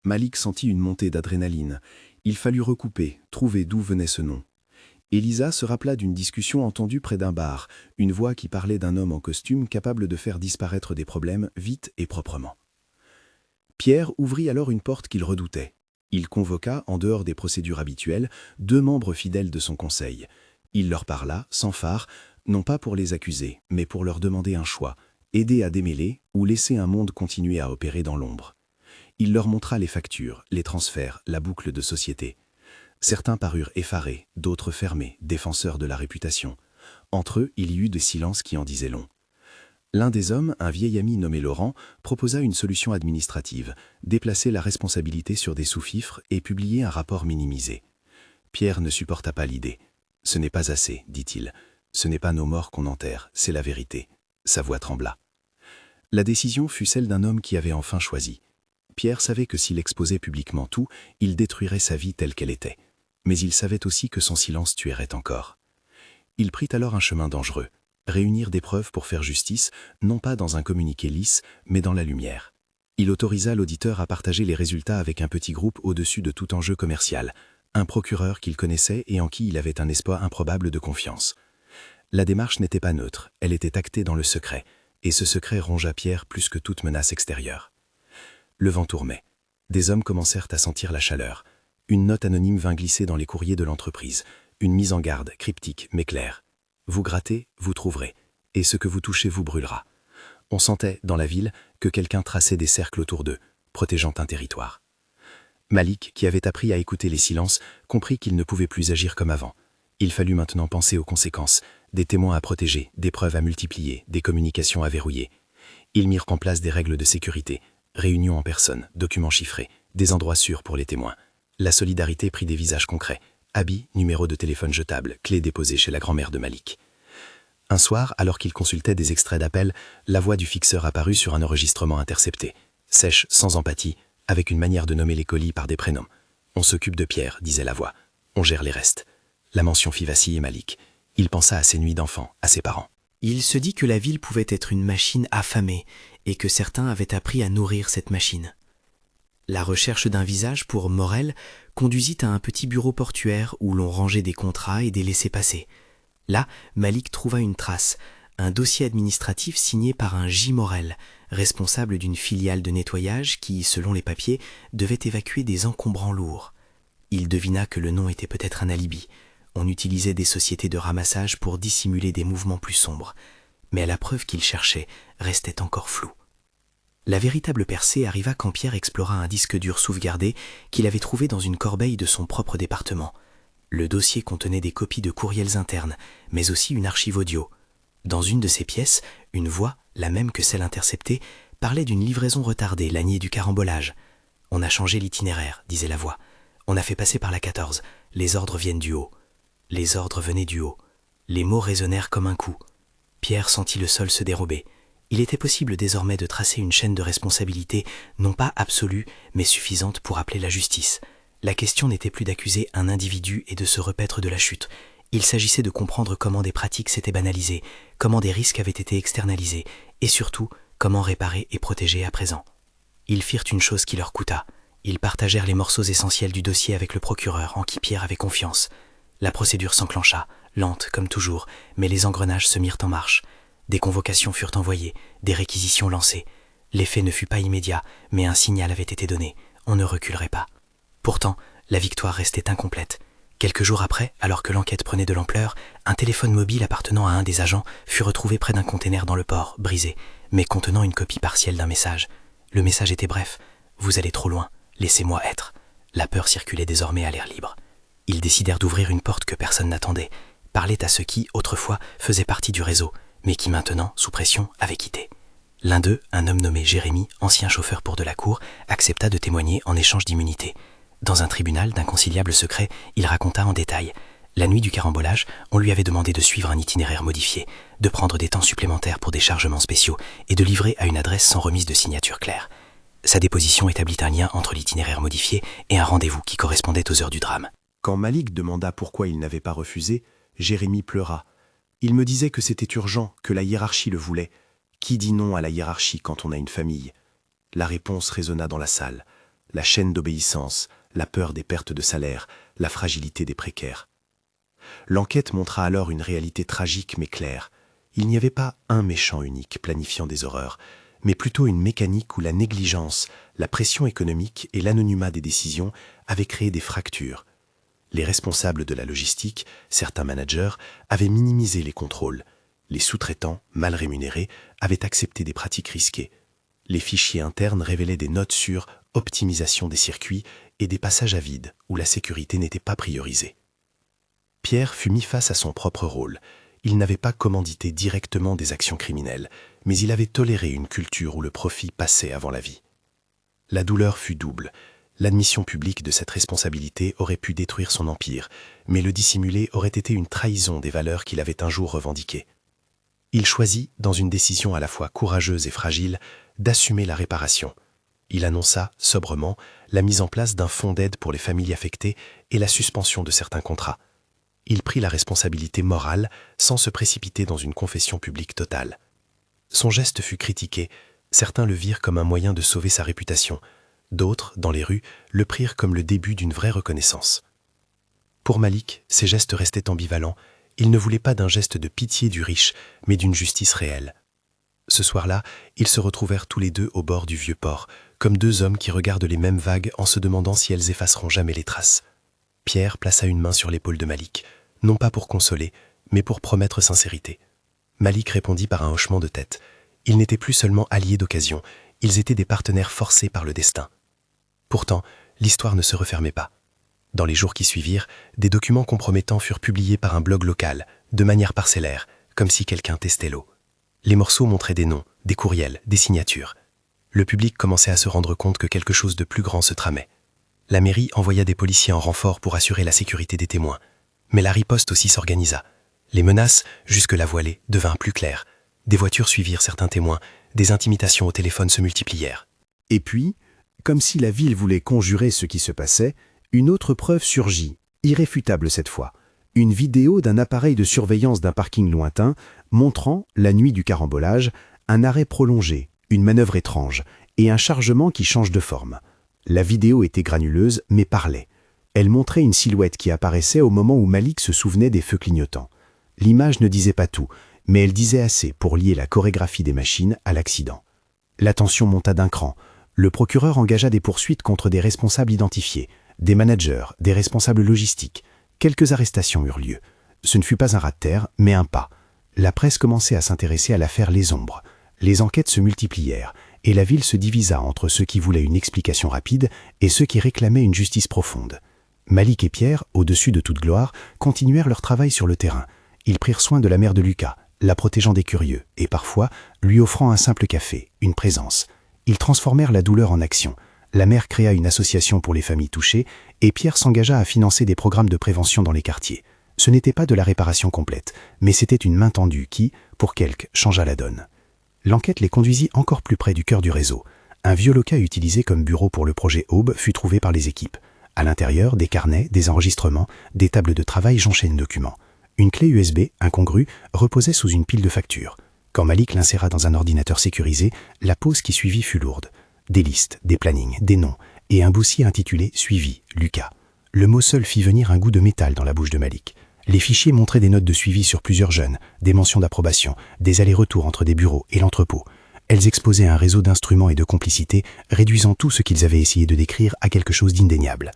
Malik sentit une montée d'adrénaline. Il fallut recouper, trouver d'où venait ce nom. Elisa se rappela d'une discussion entendue près d'un bar, une voix qui parlait d'un homme en costume capable de faire disparaître des problèmes vite et proprement. Pierre ouvrit alors une porte qu'il redoutait. Il convoqua, en dehors des procédures habituelles, 2 membres fidèles de son conseil. Il leur parla, sans phare, non pas pour les accuser, mais pour leur demander un choix, aider à démêler ou laisser un monde continuer à opérer dans l'ombre. Il leur montra les factures, les transferts, la boucle de société. Certains parurent effarés, d'autres fermés, défenseurs de la réputation. Entre eux, il y eut des silences qui en disaient long. L'un des hommes, un vieil ami nommé Laurent, proposa une solution administrative, déplacer la responsabilité sur des sous-fifres et publier un rapport minimisé. Pierre ne supporta pas l'idée. « Ce n'est pas assez, dit-il. Ce n'est pas nos morts qu'on enterre, c'est la vérité. » Sa voix trembla. La décision fut celle d'un homme qui avait enfin choisi. Pierre savait que s'il exposait publiquement tout, il détruirait sa vie telle qu'elle était. Mais il savait aussi que son silence tuerait encore. Il prit alors un chemin dangereux. Réunir des preuves pour faire justice, non pas dans un communiqué lisse, mais dans la lumière. Il autorisa l'auditeur à partager les résultats avec un petit groupe au-dessus de tout enjeu commercial, un procureur qu'il connaissait et en qui il avait un espoir improbable de confiance. La démarche n'était pas neutre, elle était actée dans le secret, et ce secret rongea Pierre plus que toute menace extérieure. Le vent tournait. Des hommes commencèrent à sentir la chaleur. Une note anonyme vint glisser dans les courriers de l'entreprise, une mise en garde, cryptique mais claire. Vous grattez, vous trouverez, et ce que vous touchez vous brûlera. On sentait, dans la ville, que quelqu'un traçait des cercles autour d'eux, protégeant un territoire. Malik, qui avait appris à écouter les silences, comprit qu'il ne pouvait plus agir comme avant. Il fallut maintenant penser aux conséquences, des témoins à protéger, des preuves à multiplier, des communications à verrouiller. Ils mirent en place des règles de sécurité, réunions en personne, documents chiffrés, des endroits sûrs pour les témoins. La solidarité prit des visages concrets. Habit, numéro de téléphone jetable, clé déposée chez la grand-mère de Malik. Un soir, alors qu'il consultait des extraits d'appels, la voix du fixeur apparut sur un enregistrement intercepté. Sèche, sans empathie, avec une manière de nommer les colis par des prénoms. « On s'occupe de Pierre », disait la voix. « On gère les restes. » La mention fit vaciller Malik. Il pensa à ses nuits d'enfant, à ses parents. Il se dit que la ville pouvait être une machine affamée et que certains avaient appris à nourrir cette machine. La recherche d'un visage pour Morel conduisit à un petit bureau portuaire où l'on rangeait des contrats et des laissez-passer. Là, Malik trouva une trace, un dossier administratif signé par un J. Morel, responsable d'une filiale de nettoyage qui, selon les papiers, devait évacuer des encombrants lourds. Il devina que le nom était peut-être un alibi. On utilisait des sociétés de ramassage pour dissimuler des mouvements plus sombres. Mais la preuve qu'il cherchait restait encore floue. La véritable percée arriva quand Pierre explora un disque dur sauvegardé qu'il avait trouvé dans une corbeille de son propre département. Le dossier contenait des copies de courriels internes, mais aussi une archive audio. Dans une de ces pièces, une voix, la même que celle interceptée, parlait d'une livraison retardée, la nuit du carambolage. « On a changé l'itinéraire », disait la voix. « On a fait passer par la 14. Les ordres viennent du haut. » Les ordres venaient du haut. Les mots résonnèrent comme un coup. Pierre sentit le sol se dérober. Il était possible désormais de tracer une chaîne de responsabilité, non pas absolue, mais suffisante pour appeler la justice. La question n'était plus d'accuser un individu et de se repaître de la chute. Il s'agissait de comprendre comment des pratiques s'étaient banalisées, comment des risques avaient été externalisés, et surtout, comment réparer et protéger à présent. Ils firent une chose qui leur coûta. Ils partagèrent les morceaux essentiels du dossier avec le procureur, en qui Pierre avait confiance. La procédure s'enclencha, lente comme toujours, mais les engrenages se mirent en marche. Des convocations furent envoyées, des réquisitions lancées. L'effet ne fut pas immédiat, mais un signal avait été donné. On ne reculerait pas. Pourtant, la victoire restait incomplète. Quelques jours après, alors que l'enquête prenait de l'ampleur, un téléphone mobile appartenant à un des agents fut retrouvé près d'un conteneur dans le port, brisé, mais contenant une copie partielle d'un message. Le message était bref. « Vous allez trop loin, laissez-moi être ». La peur circulait désormais à l'air libre. Ils décidèrent d'ouvrir une porte que personne n'attendait, parlaient à ceux qui, autrefois, faisaient partie du réseau, mais qui maintenant, sous pression, avaient quitté. L'un d'eux, un homme nommé Jérémy, ancien chauffeur pour Delacour, accepta de témoigner en échange d'immunité. Dans un tribunal d'inconciliable secret, il raconta en détail. La nuit du carambolage, on lui avait demandé de suivre un itinéraire modifié, de prendre des temps supplémentaires pour des chargements spéciaux et de livrer à une adresse sans remise de signature claire. Sa déposition établit un lien entre l'itinéraire modifié et un rendez-vous qui correspondait aux heures du drame. Quand Malik demanda pourquoi il n'avait pas refusé, Jérémy pleura. Il me disait que c'était urgent, que la hiérarchie le voulait. Qui dit non à la hiérarchie quand on a une famille ? La réponse résonna dans la salle. La chaîne d'obéissance, la peur des pertes de salaire, la fragilité des précaires. L'enquête montra alors une réalité tragique mais claire. Il n'y avait pas un méchant unique planifiant des horreurs, mais plutôt une mécanique où la négligence, la pression économique et l'anonymat des décisions avaient créé des fractures. Les responsables de la logistique, certains managers, avaient minimisé les contrôles. Les sous-traitants, mal rémunérés, avaient accepté des pratiques risquées. Les fichiers internes révélaient des notes sur optimisation des circuits et des passages à vide où la sécurité n'était pas priorisée. Pierre fut mis face à son propre rôle. Il n'avait pas commandité directement des actions criminelles, mais il avait toléré une culture où le profit passait avant la vie. La douleur fut double. L'admission publique de cette responsabilité aurait pu détruire son empire, mais le dissimuler aurait été une trahison des valeurs qu'il avait un jour revendiquées. Il choisit, dans une décision à la fois courageuse et fragile, d'assumer la réparation. Il annonça, sobrement, la mise en place d'un fonds d'aide pour les familles affectées et la suspension de certains contrats. Il prit la responsabilité morale sans se précipiter dans une confession publique totale. Son geste fut critiqué, certains le virent comme un moyen de sauver sa réputation, d'autres, dans les rues, le prirent comme le début d'une vraie reconnaissance. Pour Malik, ces gestes restaient ambivalents. Il ne voulait pas d'un geste de pitié du riche, mais d'une justice réelle. Ce soir-là, ils se retrouvèrent tous les deux au bord du vieux port, comme deux hommes qui regardent les mêmes vagues en se demandant si elles effaceront jamais les traces. Pierre plaça une main sur l'épaule de Malik, non pas pour consoler, mais pour promettre sincérité. Malik répondit par un hochement de tête. Ils n'étaient plus seulement alliés d'occasion, ils étaient des partenaires forcés par le destin. Pourtant, l'histoire ne se refermait pas. Dans les jours qui suivirent, des documents compromettants furent publiés par un blog local, de manière parcellaire, comme si quelqu'un testait l'eau. Les morceaux montraient des noms, des courriels, des signatures. Le public commençait à se rendre compte que quelque chose de plus grand se tramait. La mairie envoya des policiers en renfort pour assurer la sécurité des témoins. Mais la riposte aussi s'organisa. Les menaces, jusque-là voilées, devinrent plus claires. Des voitures suivirent certains témoins, des intimidations au téléphone se multiplièrent. Et puis, comme si la ville voulait conjurer ce qui se passait, une autre preuve surgit, irréfutable cette fois. Une vidéo d'un appareil de surveillance d'un parking lointain montrant, la nuit du carambolage, un arrêt prolongé, une manœuvre étrange et un chargement qui change de forme. La vidéo était granuleuse mais parlait. Elle montrait une silhouette qui apparaissait au moment où Malik se souvenait des feux clignotants. L'image ne disait pas tout, mais elle disait assez pour lier la chorégraphie des machines à l'accident. La tension monta d'un cran. Le procureur engagea des poursuites contre des responsables identifiés, des managers, des responsables logistiques. Quelques arrestations eurent lieu. Ce ne fut pas un raz de terre, mais un pas. La presse commençait à s'intéresser à l'affaire Les Ombres. Les enquêtes se multiplièrent, et la ville se divisa entre ceux qui voulaient une explication rapide et ceux qui réclamaient une justice profonde. Malik et Pierre, au-dessus de toute gloire, continuèrent leur travail sur le terrain. Ils prirent soin de la mère de Lucas, la protégeant des curieux, et parfois lui offrant un simple café, une présence. Ils transformèrent la douleur en action. La mère créa une association pour les familles touchées, et Pierre s'engagea à financer des programmes de prévention dans les quartiers. Ce n'était pas de la réparation complète, mais c'était une main tendue qui, pour quelques, changea la donne. L'enquête les conduisit encore plus près du cœur du réseau. Un vieux local utilisé comme bureau pour le projet Aube fut trouvé par les équipes. À l'intérieur, des carnets, des enregistrements, des tables de travail jonchaient les documents. Une clé USB, incongrue, reposait sous une pile de factures. Quand Malik l'inséra dans un ordinateur sécurisé, la pause qui suivit fut lourde. Des listes, des plannings, des noms, et un dossier intitulé « Suivi, Lucas ». Le mot seul fit venir un goût de métal dans la bouche de Malik. Les fichiers montraient des notes de suivi sur plusieurs jeunes, des mentions d'approbation, des allers-retours entre des bureaux et l'entrepôt. Elles exposaient un réseau d'instruments et de complicité, réduisant tout ce qu'ils avaient essayé de décrire à quelque chose d'indéniable.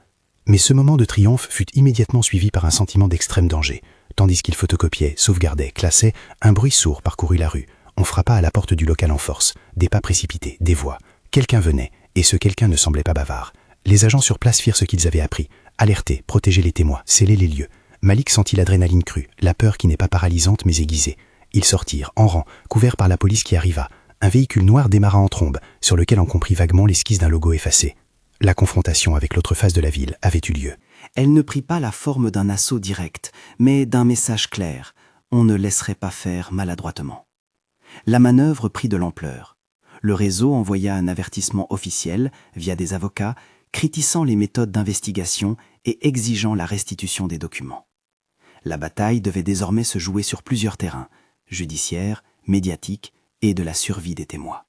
Mais ce moment de triomphe fut immédiatement suivi par un sentiment d'extrême danger. Tandis qu'ils photocopiaient, sauvegardaient, classaient, un bruit sourd parcourut la rue. On frappa à la porte du local en force. Des pas précipités, des voix. Quelqu'un venait, et ce quelqu'un ne semblait pas bavard. Les agents sur place firent ce qu'ils avaient appris. Alerter, protéger les témoins, sceller les lieux. Malik sentit l'adrénaline crue, la peur qui n'est pas paralysante mais aiguisée. Ils sortirent, en rang, couverts par la police qui arriva. Un véhicule noir démarra en trombe, sur lequel on comprit vaguement l'esquisse d'un logo effacé. La confrontation avec l'autre face de la ville avait eu lieu. Elle ne prit pas la forme d'un assaut direct, mais d'un message clair. On ne laisserait pas faire maladroitement. La manœuvre prit de l'ampleur. Le réseau envoya un avertissement officiel, via des avocats, critiquant les méthodes d'investigation et exigeant la restitution des documents. La bataille devait désormais se jouer sur plusieurs terrains, judiciaires, médiatiques et de la survie des témoins.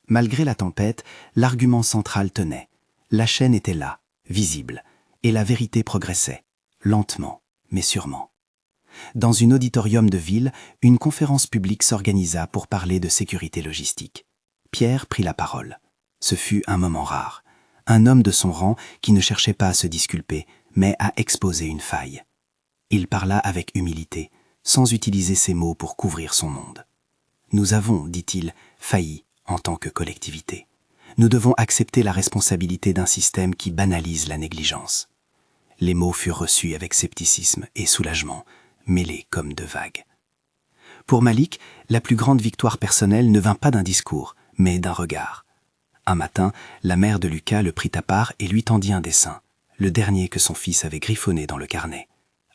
Malgré la tempête, l'argument central tenait. La chaîne était là, visible, et la vérité progressait, lentement, mais sûrement. Dans un auditorium de ville, une conférence publique s'organisa pour parler de sécurité logistique. Pierre prit la parole. Ce fut un moment rare. Un homme de son rang qui ne cherchait pas à se disculper, mais à exposer une faille. Il parla avec humilité, sans utiliser ses mots pour couvrir son monde. « Nous avons, dit-il, failli en tant que collectivité. Nous devons accepter la responsabilité d'un système qui banalise la négligence. » Les mots furent reçus avec scepticisme et soulagement, mêlés comme de vagues. Pour Malik, la plus grande victoire personnelle ne vint pas d'un discours, mais d'un regard. Un matin, la mère de Lucas le prit à part et lui tendit un dessin, le dernier que son fils avait griffonné dans le carnet.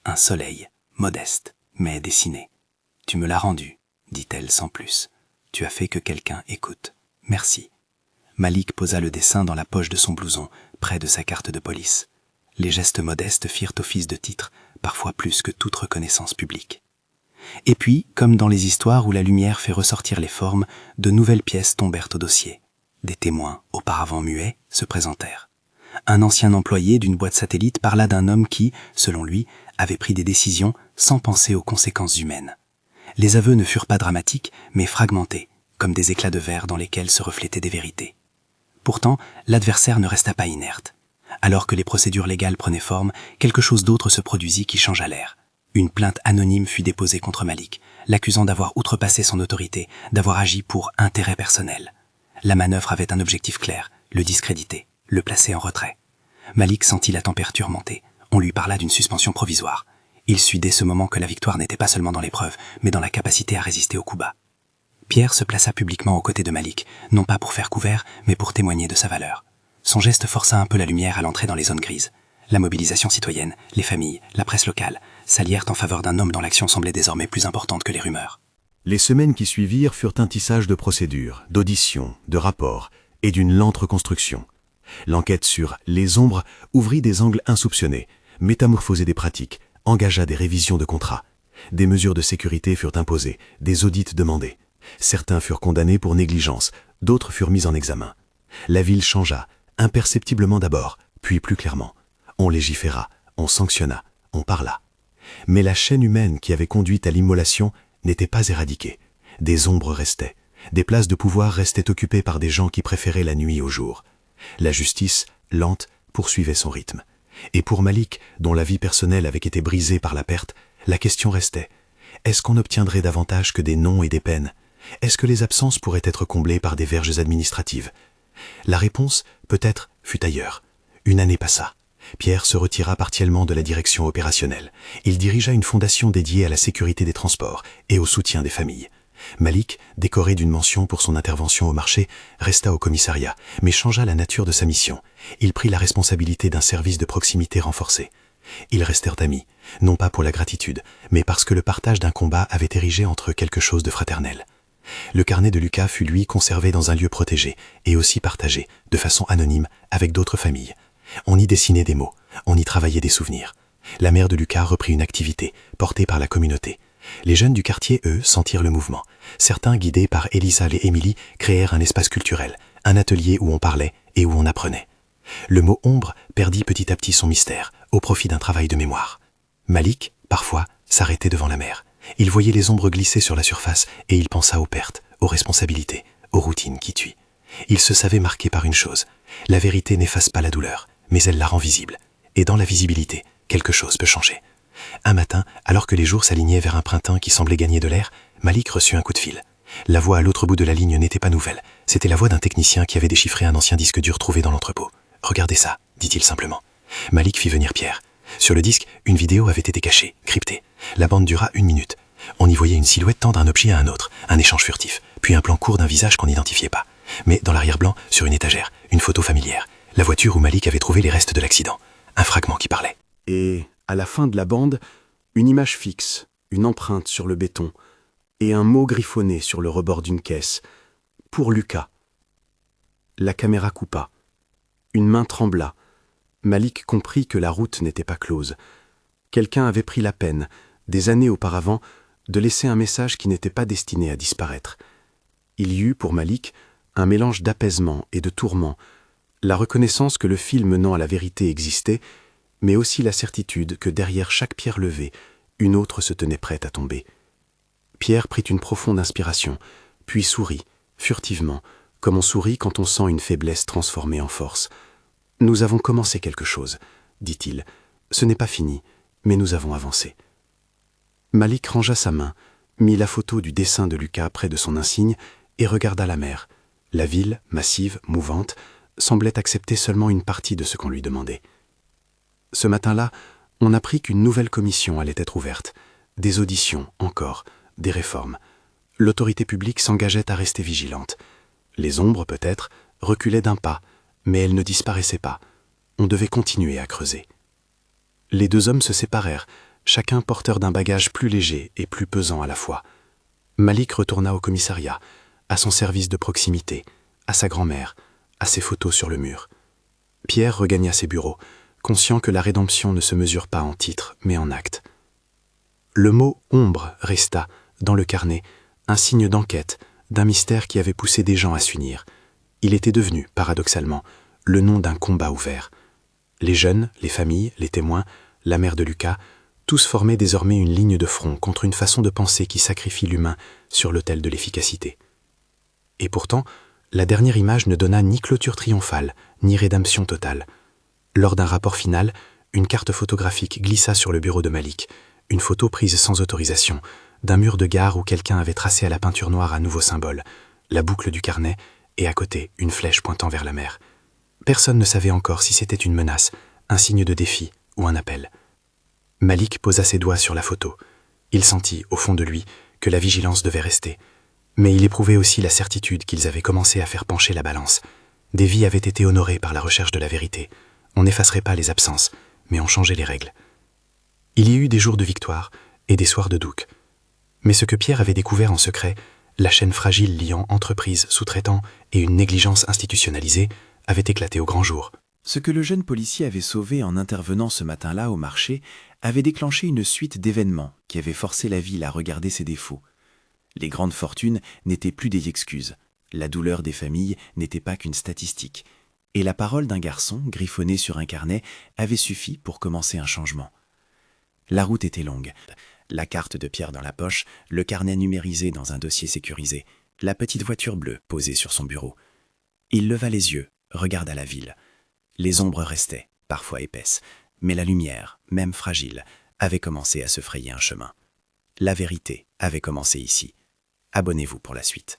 Un soleil, modeste, mais dessiné. « Tu me l'as rendu, » dit-elle sans plus. « Tu as fait que quelqu'un écoute. Merci. » Malik posa le dessin dans la poche de son blouson, près de sa carte de police. Les gestes modestes firent office de titre, parfois plus que toute reconnaissance publique. Et puis, comme dans les histoires où la lumière fait ressortir les formes, de nouvelles pièces tombèrent au dossier. Des témoins, auparavant muets, se présentèrent. Un ancien employé d'une boîte satellite parla d'un homme qui, selon lui, avait pris des décisions sans penser aux conséquences humaines. Les aveux ne furent pas dramatiques, mais fragmentés, comme des éclats de verre dans lesquels se reflétaient des vérités. Pourtant, l'adversaire ne resta pas inerte. Alors que les procédures légales prenaient forme, quelque chose d'autre se produisit qui changea l'air. Une plainte anonyme fut déposée contre Malik, l'accusant d'avoir outrepassé son autorité, d'avoir agi pour intérêt personnel. La manœuvre avait un objectif clair, le discréditer, le placer en retrait. Malik sentit la température monter. On lui parla d'une suspension provisoire. Il sut dès ce moment que la victoire n'était pas seulement dans l'épreuve, mais dans la capacité à résister aux coups bas. Pierre se plaça publiquement aux côtés de Malik, non pas pour faire couvert, mais pour témoigner de sa valeur. Son geste força un peu la lumière à l'entrée dans les zones grises. La mobilisation citoyenne, les familles, la presse locale s'allièrent en faveur d'un homme dont l'action semblait désormais plus importante que les rumeurs. Les semaines qui suivirent furent un tissage de procédures, d'auditions, de rapports et d'une lente reconstruction. L'enquête sur les ombres ouvrit des angles insoupçonnés, métamorphosait des pratiques, engagea des révisions de contrats. Des mesures de sécurité furent imposées, des audits demandés. Certains furent condamnés pour négligence, d'autres furent mis en examen. La ville changea, imperceptiblement d'abord, puis plus clairement. On légiféra, on sanctionna, on parla. Mais la chaîne humaine qui avait conduit à l'immolation n'était pas éradiquée. Des ombres restaient. Des places de pouvoir restaient occupées par des gens qui préféraient la nuit au jour. La justice, lente, poursuivait son rythme. Et pour Malik, dont la vie personnelle avait été brisée par la perte, la question restait. Est-ce qu'on obtiendrait davantage que des noms et des peines? Est-ce que les absences pourraient être comblées par des verges administratives? La réponse, peut-être, fut ailleurs. Une année passa. Pierre se retira partiellement de la direction opérationnelle. Il dirigea une fondation dédiée à la sécurité des transports et au soutien des familles. Malik, décoré d'une mention pour son intervention au marché, resta au commissariat, mais changea la nature de sa mission. Il prit la responsabilité d'un service de proximité renforcé. Ils restèrent amis, non pas pour la gratitude, mais parce que le partage d'un combat avait érigé entre eux quelque chose de fraternel. Le carnet de Lucas fut lui conservé dans un lieu protégé et aussi partagé, de façon anonyme, avec d'autres familles. On y dessinait des mots, on y travaillait des souvenirs. La mère de Lucas reprit une activité, portée par la communauté. Les jeunes du quartier, eux, sentirent le mouvement. Certains, guidés par Elisa et Émilie, créèrent un espace culturel, un atelier où on parlait et où on apprenait. Le mot ombre perdit petit à petit son mystère, au profit d'un travail de mémoire. Malik, parfois, s'arrêtait devant la mer. Il voyait les ombres glisser sur la surface et il pensa aux pertes, aux responsabilités, aux routines qui tuent. Il se savait marqué par une chose. La vérité n'efface pas la douleur, mais elle la rend visible. Et dans la visibilité, quelque chose peut changer. Un matin, alors que les jours s'alignaient vers un printemps qui semblait gagner de l'air, Malik reçut un coup de fil. La voix à l'autre bout de la ligne n'était pas nouvelle. C'était la voix d'un technicien qui avait déchiffré un ancien disque dur trouvé dans l'entrepôt. « Regardez ça », dit-il simplement. Malik fit venir Pierre. Sur le disque, une vidéo avait été cachée, cryptée. La bande dura 1 minute. On y voyait une silhouette tendre un objet à un autre, un échange furtif, puis un plan court d'un visage qu'on n'identifiait pas. Mais dans l'arrière-plan, sur une étagère, une photo familière. La voiture où Malik avait trouvé les restes de l'accident. Un fragment qui parlait. Et, à la fin de la bande, une image fixe, une empreinte sur le béton, et un mot griffonné sur le rebord d'une caisse. Pour Lucas. La caméra coupa. Une main trembla. Malik comprit que la route n'était pas close. Quelqu'un avait pris la peine, des années auparavant, de laisser un message qui n'était pas destiné à disparaître. Il y eut, pour Malik, un mélange d'apaisement et de tourment, la reconnaissance que le fil menant à la vérité existait, mais aussi la certitude que derrière chaque pierre levée, une autre se tenait prête à tomber. Pierre prit une profonde inspiration, puis sourit, furtivement, comme on sourit quand on sent une faiblesse transformée en force. « Nous avons commencé quelque chose, » dit-il. « Ce n'est pas fini, mais nous avons avancé. » Malik rangea sa main, mit la photo du dessin de Lucas près de son insigne et regarda la mer. La ville, massive, mouvante, semblait accepter seulement une partie de ce qu'on lui demandait. Ce matin-là, on apprit qu'une nouvelle commission allait être ouverte. Des auditions, encore, des réformes. L'autorité publique s'engageait à rester vigilante. Les ombres, peut-être, reculaient d'un pas, mais elles ne disparaissaient pas. On devait continuer à creuser. Les deux hommes se séparèrent, chacun porteur d'un bagage plus léger et plus pesant à la fois. Malik retourna au commissariat, à son service de proximité, à sa grand-mère, à ses photos sur le mur. Pierre regagna ses bureaux, conscient que la rédemption ne se mesure pas en titres, mais en actes. Le mot « ombre » resta, dans le carnet, un signe d'enquête, d'un mystère qui avait poussé des gens à s'unir. Il était devenu, paradoxalement, le nom d'un combat ouvert. Les jeunes, les familles, les témoins, la mère de Lucas, tous formaient désormais une ligne de front contre une façon de penser qui sacrifie l'humain sur l'autel de l'efficacité. Et pourtant, la dernière image ne donna ni clôture triomphale, ni rédemption totale. Lors d'un rapport final, une carte photographique glissa sur le bureau de Malik, une photo prise sans autorisation, d'un mur de gare où quelqu'un avait tracé à la peinture noire un nouveau symbole, la boucle du carnet, et à côté, une flèche pointant vers la mer. Personne ne savait encore si c'était une menace, un signe de défi ou un appel. Malik posa ses doigts sur la photo. Il sentit, au fond de lui, que la vigilance devait rester. Mais il éprouvait aussi la certitude qu'ils avaient commencé à faire pencher la balance. Des vies avaient été honorées par la recherche de la vérité. On n'effacerait pas les absences, mais on changeait les règles. Il y eut des jours de victoire et des soirs de doute. Mais ce que Pierre avait découvert en secret, la chaîne fragile liant entreprises, sous-traitants et une négligence institutionnalisée, avait éclaté au grand jour. Ce que le jeune policier avait sauvé en intervenant ce matin-là au marché avait déclenché une suite d'événements qui avaient forcé la ville à regarder ses défauts. Les grandes fortunes n'étaient plus des excuses, la douleur des familles n'était pas qu'une statistique, et la parole d'un garçon, griffonnée sur un carnet, avait suffi pour commencer un changement. La route était longue, la carte de Pierre dans la poche, le carnet numérisé dans un dossier sécurisé, la petite voiture bleue posée sur son bureau. Il leva les yeux, regarda la ville. Les ombres restaient, parfois épaisses, mais la lumière, même fragile, avait commencé à se frayer un chemin. La vérité avait commencé ici. Abonnez-vous pour la suite.